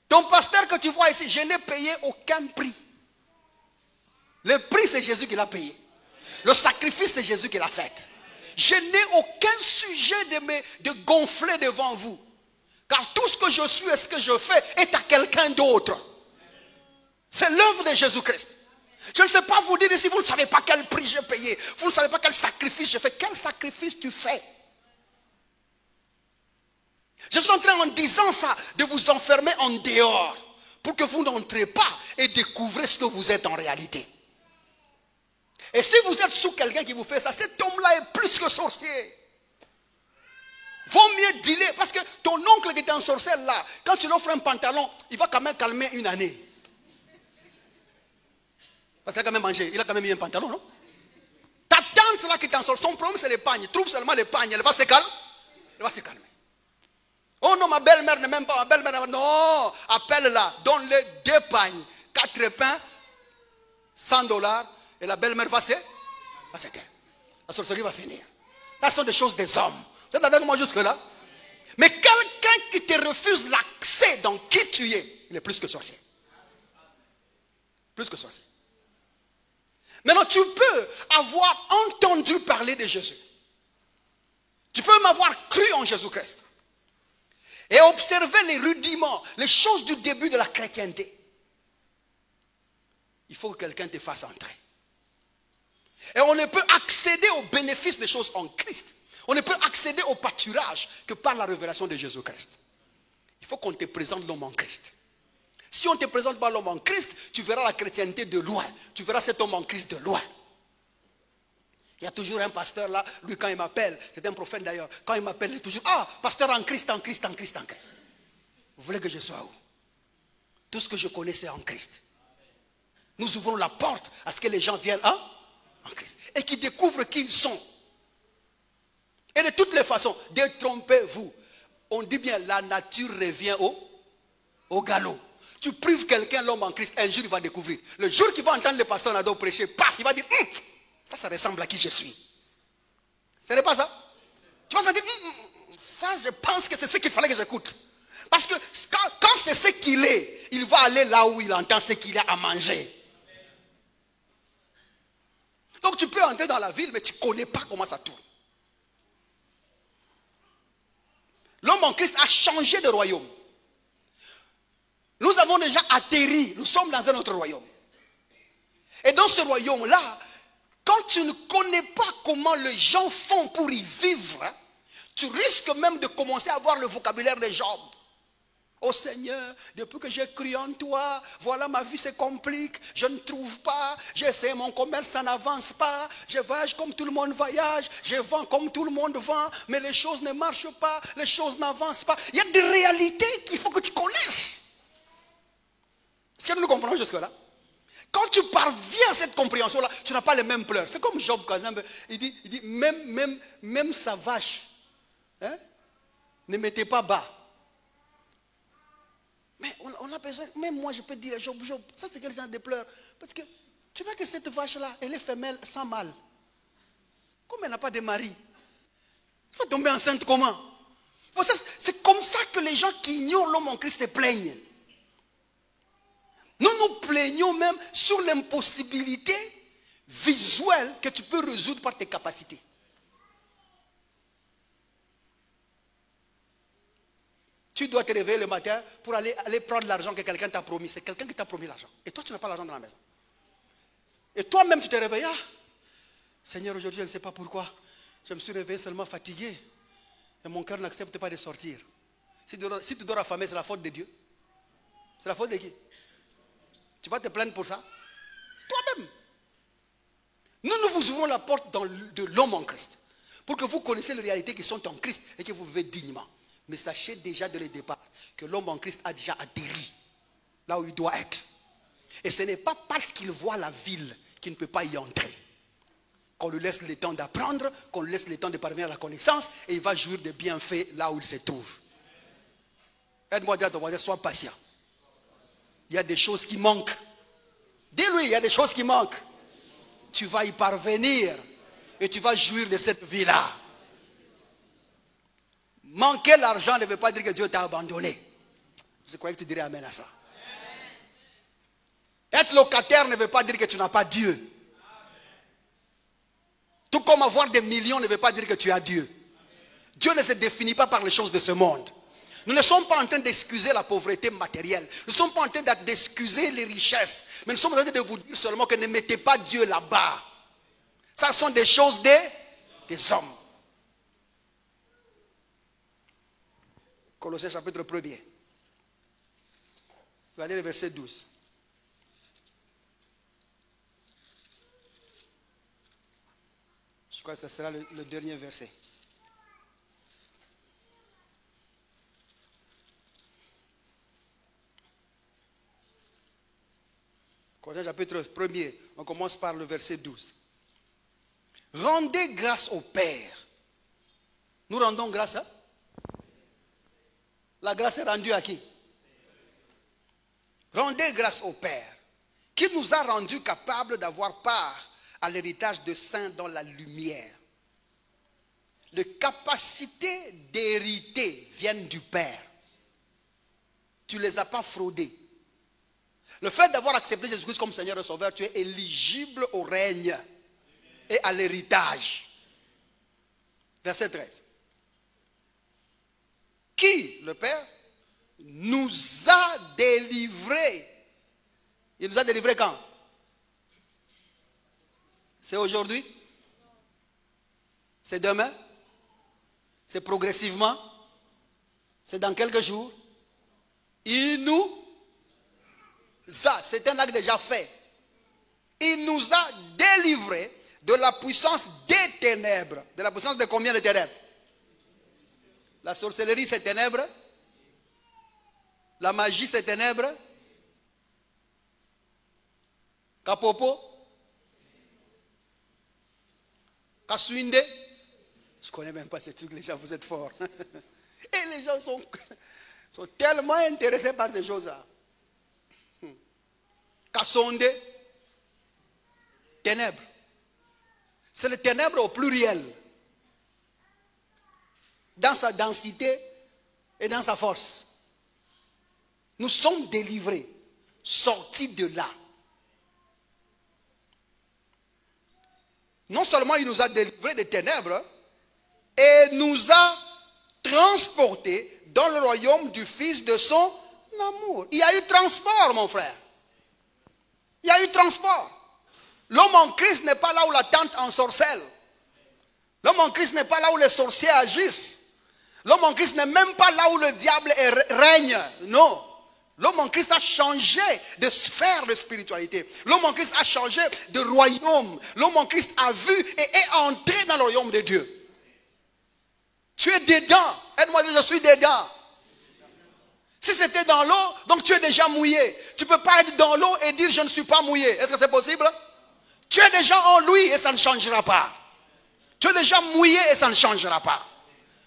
Ton pasteur que tu vois ici, je n'ai payé aucun prix. Le prix, c'est Jésus qui l'a payé. Le sacrifice, c'est Jésus qui l'a fait. Je n'ai aucun sujet de gonfler devant vous. Car tout ce que je suis et ce que je fais est à quelqu'un d'autre. C'est l'œuvre de Jésus-Christ. Je ne sais pas vous dire ici, vous ne savez pas quel prix j'ai payé. Vous ne savez pas quel sacrifice j'ai fait. Quel sacrifice tu fais? Je suis en train, en disant ça, de vous enfermer en dehors. Pour que vous n'entrez pas et découvrez ce que vous êtes en réalité. Et si vous êtes sous quelqu'un qui vous fait ça, cet homme-là est plus que sorcier. Vaut mieux dealer. Parce que ton oncle qui était un sorcier là, quand tu lui offres un pantalon, il va quand même calmer une année. Parce qu'il a quand même mangé, il a quand même mis un pantalon, non? Ta tante là qui est en sorcier, son problème c'est les pagnes. Trouve seulement les pagnes, elle va se calmer. Elle va se calmer. Oh non, ma belle-mère ne m'aime pas, ma belle-mère non, appelle-la, donne-le 2 pagnes, 4 pains, $100, et la belle-mère va se taire. La sorcellerie va finir. Ça sont des choses des hommes. Vous êtes avec moi jusque-là? Mais quelqu'un qui te refuse l'accès dans qui tu es, il est plus que sorcier. Plus que sorcier. Maintenant, tu peux avoir entendu parler de Jésus. Tu peux même avoir cru en Jésus-Christ. Et observer les rudiments, les choses du début de la chrétienté. Il faut que quelqu'un te fasse entrer. Et on ne peut accéder aux bénéfices des choses en Christ. On ne peut accéder au pâturage que par la révélation de Jésus-Christ. Il faut qu'on te présente l'homme en Christ. Si on ne te présente pas l'homme en Christ, tu verras la chrétienté de loin. Tu verras cet homme en Christ de loin. Il y a toujours un pasteur là, lui quand il m'appelle, c'est un prophète d'ailleurs, quand il m'appelle, il est toujours, pasteur en Christ, en Christ, en Christ, en Christ. Vous voulez que je sois où? Tout ce que je connais c'est en Christ. Nous ouvrons la porte à ce que les gens viennent en Christ. Et qu'ils découvrent qui ils sont. Et de toutes les façons, détrompez-vous. On dit bien, la nature revient au galop. Tu prives quelqu'un, l'homme en Christ, un jour il va découvrir. Le jour qu'il va entendre le pasteur Nado prêcher, paf, il va dire, ça ressemble à qui je suis. Ce n'est pas ça? Tu vas se dire, ça je pense que c'est ce qu'il fallait que j'écoute. Parce que quand c'est ce qu'il est, il va aller là où il entend ce qu'il a à manger. Donc tu peux entrer dans la ville, mais tu ne connais pas comment ça tourne. L'homme en Christ a changé de royaume. Nous avons déjà atterri, nous sommes dans un autre royaume. Et dans ce royaume-là, quand tu ne connais pas comment les gens font pour y vivre, tu risques même de commencer à avoir le vocabulaire de Job. Oh Seigneur, depuis que j'ai cru en toi, voilà ma vie se complique, je ne trouve pas, j'essaie mon commerce, ça n'avance pas, je voyage comme tout le monde voyage, je vends comme tout le monde vend, mais les choses ne marchent pas, les choses n'avancent pas. Il y a des réalités qu'il faut que tu connaisses. Est-ce que nous comprenons jusque-là? Quand tu parviens à cette compréhension-là, tu n'as pas les mêmes pleurs. C'est comme Job, par exemple, il dit même sa vache, hein, ne mettez pas bas. Mais on a besoin, même moi je peux dire, Job, ça c'est quel genre de pleurs? Parce que tu vois que cette vache-là, elle est femelle sans mâle. Comme elle n'a pas de mari, elle va tomber enceinte comment? C'est comme ça que les gens qui ignorent l'homme en Christ se plaignent. Nous nous plaignons même sur l'impossibilité visuelle que tu peux résoudre par tes capacités. Tu dois te réveiller le matin pour aller prendre l'argent que quelqu'un t'a promis. C'est quelqu'un qui t'a promis l'argent. Et toi, tu n'as pas l'argent dans la maison. Et toi-même, tu te réveilles. Ah, Seigneur, aujourd'hui, je ne sais pas pourquoi. Je me suis réveillé seulement fatigué. Et mon cœur n'accepte pas de sortir. Si tu dors affamé, c'est la faute de Dieu. C'est la faute de qui? Tu vas te plaindre pour ça? Toi-même. Nous vous ouvrons la porte de l'homme en Christ. Pour que vous connaissiez les réalités qui sont en Christ et que vous vivez dignement. Mais sachez déjà dès le départ que l'homme en Christ a déjà atterri là où il doit être. Et ce n'est pas parce qu'il voit la ville qu'il ne peut pas y entrer. Qu'on lui laisse le temps d'apprendre, qu'on lui laisse le temps de parvenir à la connaissance, et il va jouir des bienfaits là où il se trouve. Aide-moi à dire à ton voisin, sois patient. Il y a des choses qui manquent. Dis-lui, il y a des choses qui manquent. Tu vas y parvenir et tu vas jouir de cette vie-là. Manquer l'argent ne veut pas dire que Dieu t'a abandonné. Je croyais que tu dirais amen à ça. Amen. Être locataire ne veut pas dire que tu n'as pas Dieu. Amen. Tout comme avoir des millions ne veut pas dire que tu as Dieu. Amen. Dieu ne se définit pas par les choses de ce monde. Nous ne sommes pas en train d'excuser la pauvreté matérielle. Nous ne sommes pas en train d'excuser les richesses. Mais nous sommes en train de vous dire seulement que ne mettez pas Dieu là-bas. Ça sont des choses des hommes. Colossiens chapitre 1er. Regardez le verset 12. Je crois que ce sera le dernier verset. Colossiens chapitre 1er, on commence par le verset 12. Rendez grâce au Père. Nous rendons grâce à... La grâce est rendue à qui? Rendez grâce au Père, qui nous a rendus capables d'avoir part à l'héritage de saints dans la lumière. Les capacités d'hériter viennent du Père. Tu ne les as pas fraudées. Le fait d'avoir accepté Jésus-Christ comme Seigneur et Sauveur, tu es éligible au règne et à l'héritage. Verset 13. Qui, le Père, nous a délivrés. Il nous a délivrés quand? C'est aujourd'hui? C'est demain? C'est progressivement? C'est dans quelques jours? Il nous a, c'est un acte déjà fait. Il nous a délivrés de la puissance des ténèbres. De la puissance de combien de ténèbres? La sorcellerie, c'est ténèbres. La magie, c'est ténèbres. Kapopo. Kaswinde. Je ne connais même pas ces trucs, les gens, vous êtes forts. Et les gens sont tellement intéressés par ces choses-là. Kasonde. Ténèbres. C'est le ténèbre au pluriel. Dans sa densité et dans sa force. Nous sommes délivrés, sortis de là. Non seulement il nous a délivrés des ténèbres, et nous a transportés dans le royaume du Fils de son amour. Il y a eu transport, mon frère. Il y a eu transport. L'homme en Christ n'est pas là où la tante ensorcelle. L'homme en Christ n'est pas là où les sorciers agissent. L'homme en Christ n'est même pas là où le diable règne. Non. L'homme en Christ a changé de sphère de spiritualité. L'homme en Christ a changé de royaume. L'homme en Christ a vu et est entré dans le royaume de Dieu. Tu es dedans. Aide-moi à dire, je suis dedans. Si c'était dans l'eau, donc tu es déjà mouillé. Tu ne peux pas être dans l'eau et dire je ne suis pas mouillé. Est-ce que c'est possible? Tu es déjà en lui et ça ne changera pas. Tu es déjà mouillé et ça ne changera pas.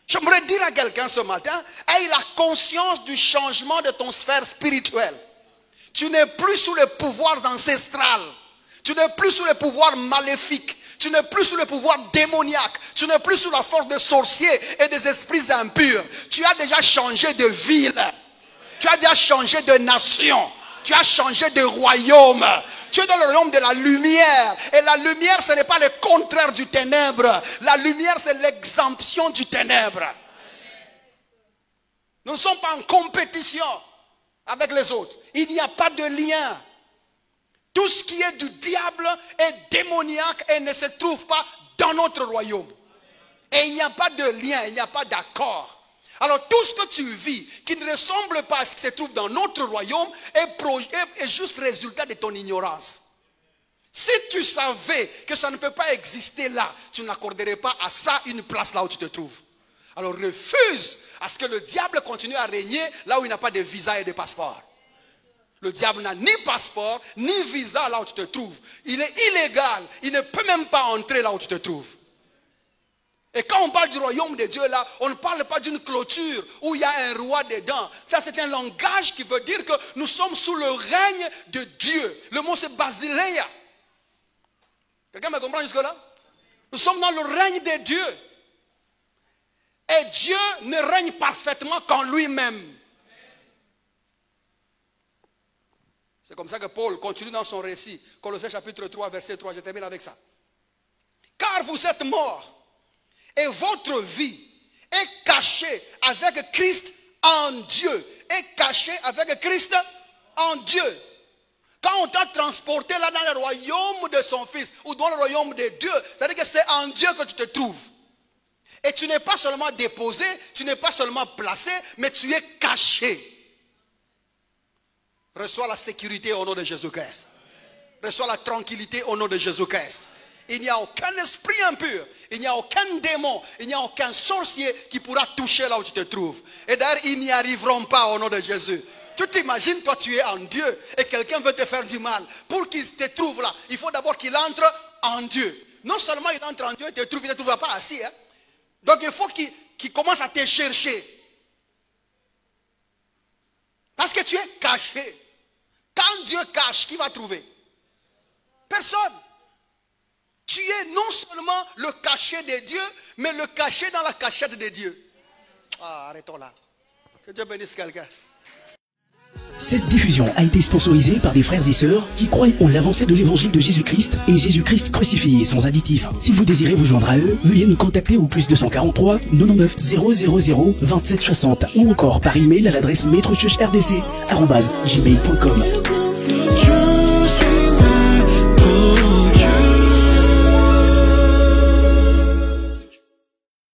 J'aimerais dire à quelqu'un ce matin, aie la conscience du changement de ton sphère spirituelle. Tu n'es plus sous les pouvoirs ancestrales. Tu n'es plus sous les pouvoirs maléfiques. Tu n'es plus sous le pouvoir démoniaque. Tu n'es plus sous la force des sorciers et des esprits impurs. Tu as déjà changé de ville. Tu as déjà changé de nation. Tu as changé de royaume. Tu es dans le royaume de la lumière. Et la lumière, ce n'est pas le contraire du ténèbre. La lumière, c'est l'exemption du ténèbre. Nous ne sommes pas en compétition avec les autres. Il n'y a pas de lien. Tout ce qui est du diable est démoniaque et ne se trouve pas dans notre royaume. Et il n'y a pas de lien, il n'y a pas d'accord. Alors tout ce que tu vis qui ne ressemble pas à ce qui se trouve dans notre royaume est juste résultat de ton ignorance. Si tu savais que ça ne peut pas exister là, tu n'accorderais pas à ça une place là où tu te trouves. Alors refuse à ce que le diable continue à régner là où il n'a pas de visa et de passeport. Le diable n'a ni passeport, ni visa là où tu te trouves. Il est illégal, il ne peut même pas entrer là où tu te trouves. Et quand on parle du royaume de Dieu là, on ne parle pas d'une clôture où il y a un roi dedans. Ça c'est un langage qui veut dire que nous sommes sous le règne de Dieu. Le mot c'est basileia. Quelqu'un me comprend jusque là? Nous sommes dans le règne de Dieu. Et Dieu ne règne parfaitement qu'en lui-même. C'est comme ça que Paul continue dans son récit. Colossiens chapitre 3 verset 3, je termine avec ça. Car vous êtes morts. Et votre vie est cachée avec Christ en Dieu. Est cachée avec Christ en Dieu. Quand on t'a transporté là dans le royaume de son Fils ou dans le royaume de Dieu, c'est-à-dire que c'est en Dieu que tu te trouves. Et tu n'es pas seulement déposé, tu n'es pas seulement placé, mais tu es caché. Reçois la sécurité au nom de Jésus-Christ. Reçois la tranquillité au nom de Jésus-Christ. Il n'y a aucun esprit impur, il n'y a aucun démon, il n'y a aucun sorcier qui pourra toucher là où tu te trouves. Et d'ailleurs, ils n'y arriveront pas au nom de Jésus. Tu t'imagines, toi tu es en Dieu et quelqu'un veut te faire du mal. Pour qu'il te trouve là, il faut d'abord qu'il entre en Dieu. Non seulement il entre en Dieu et te trouve, il ne te trouvera pas assis. Hein? Donc il faut qu'il commence à te chercher. Parce que tu es caché. Quand Dieu cache, qui va trouver? Personne. Tu es non seulement le cachet de Dieu, mais le cachet dans la cachette de Dieu. Ah, arrêtons là. Que Dieu bénisse quelqu'un. Cette diffusion a été sponsorisée par des frères et sœurs qui croient en l'avancée de l'évangile de Jésus-Christ et Jésus-Christ crucifié sans additif. Si vous désirez vous joindre à eux, veuillez nous contacter au +243 99 000 27 60 ou encore par email à l'adresse maîtrechurchrdc@gmail.com.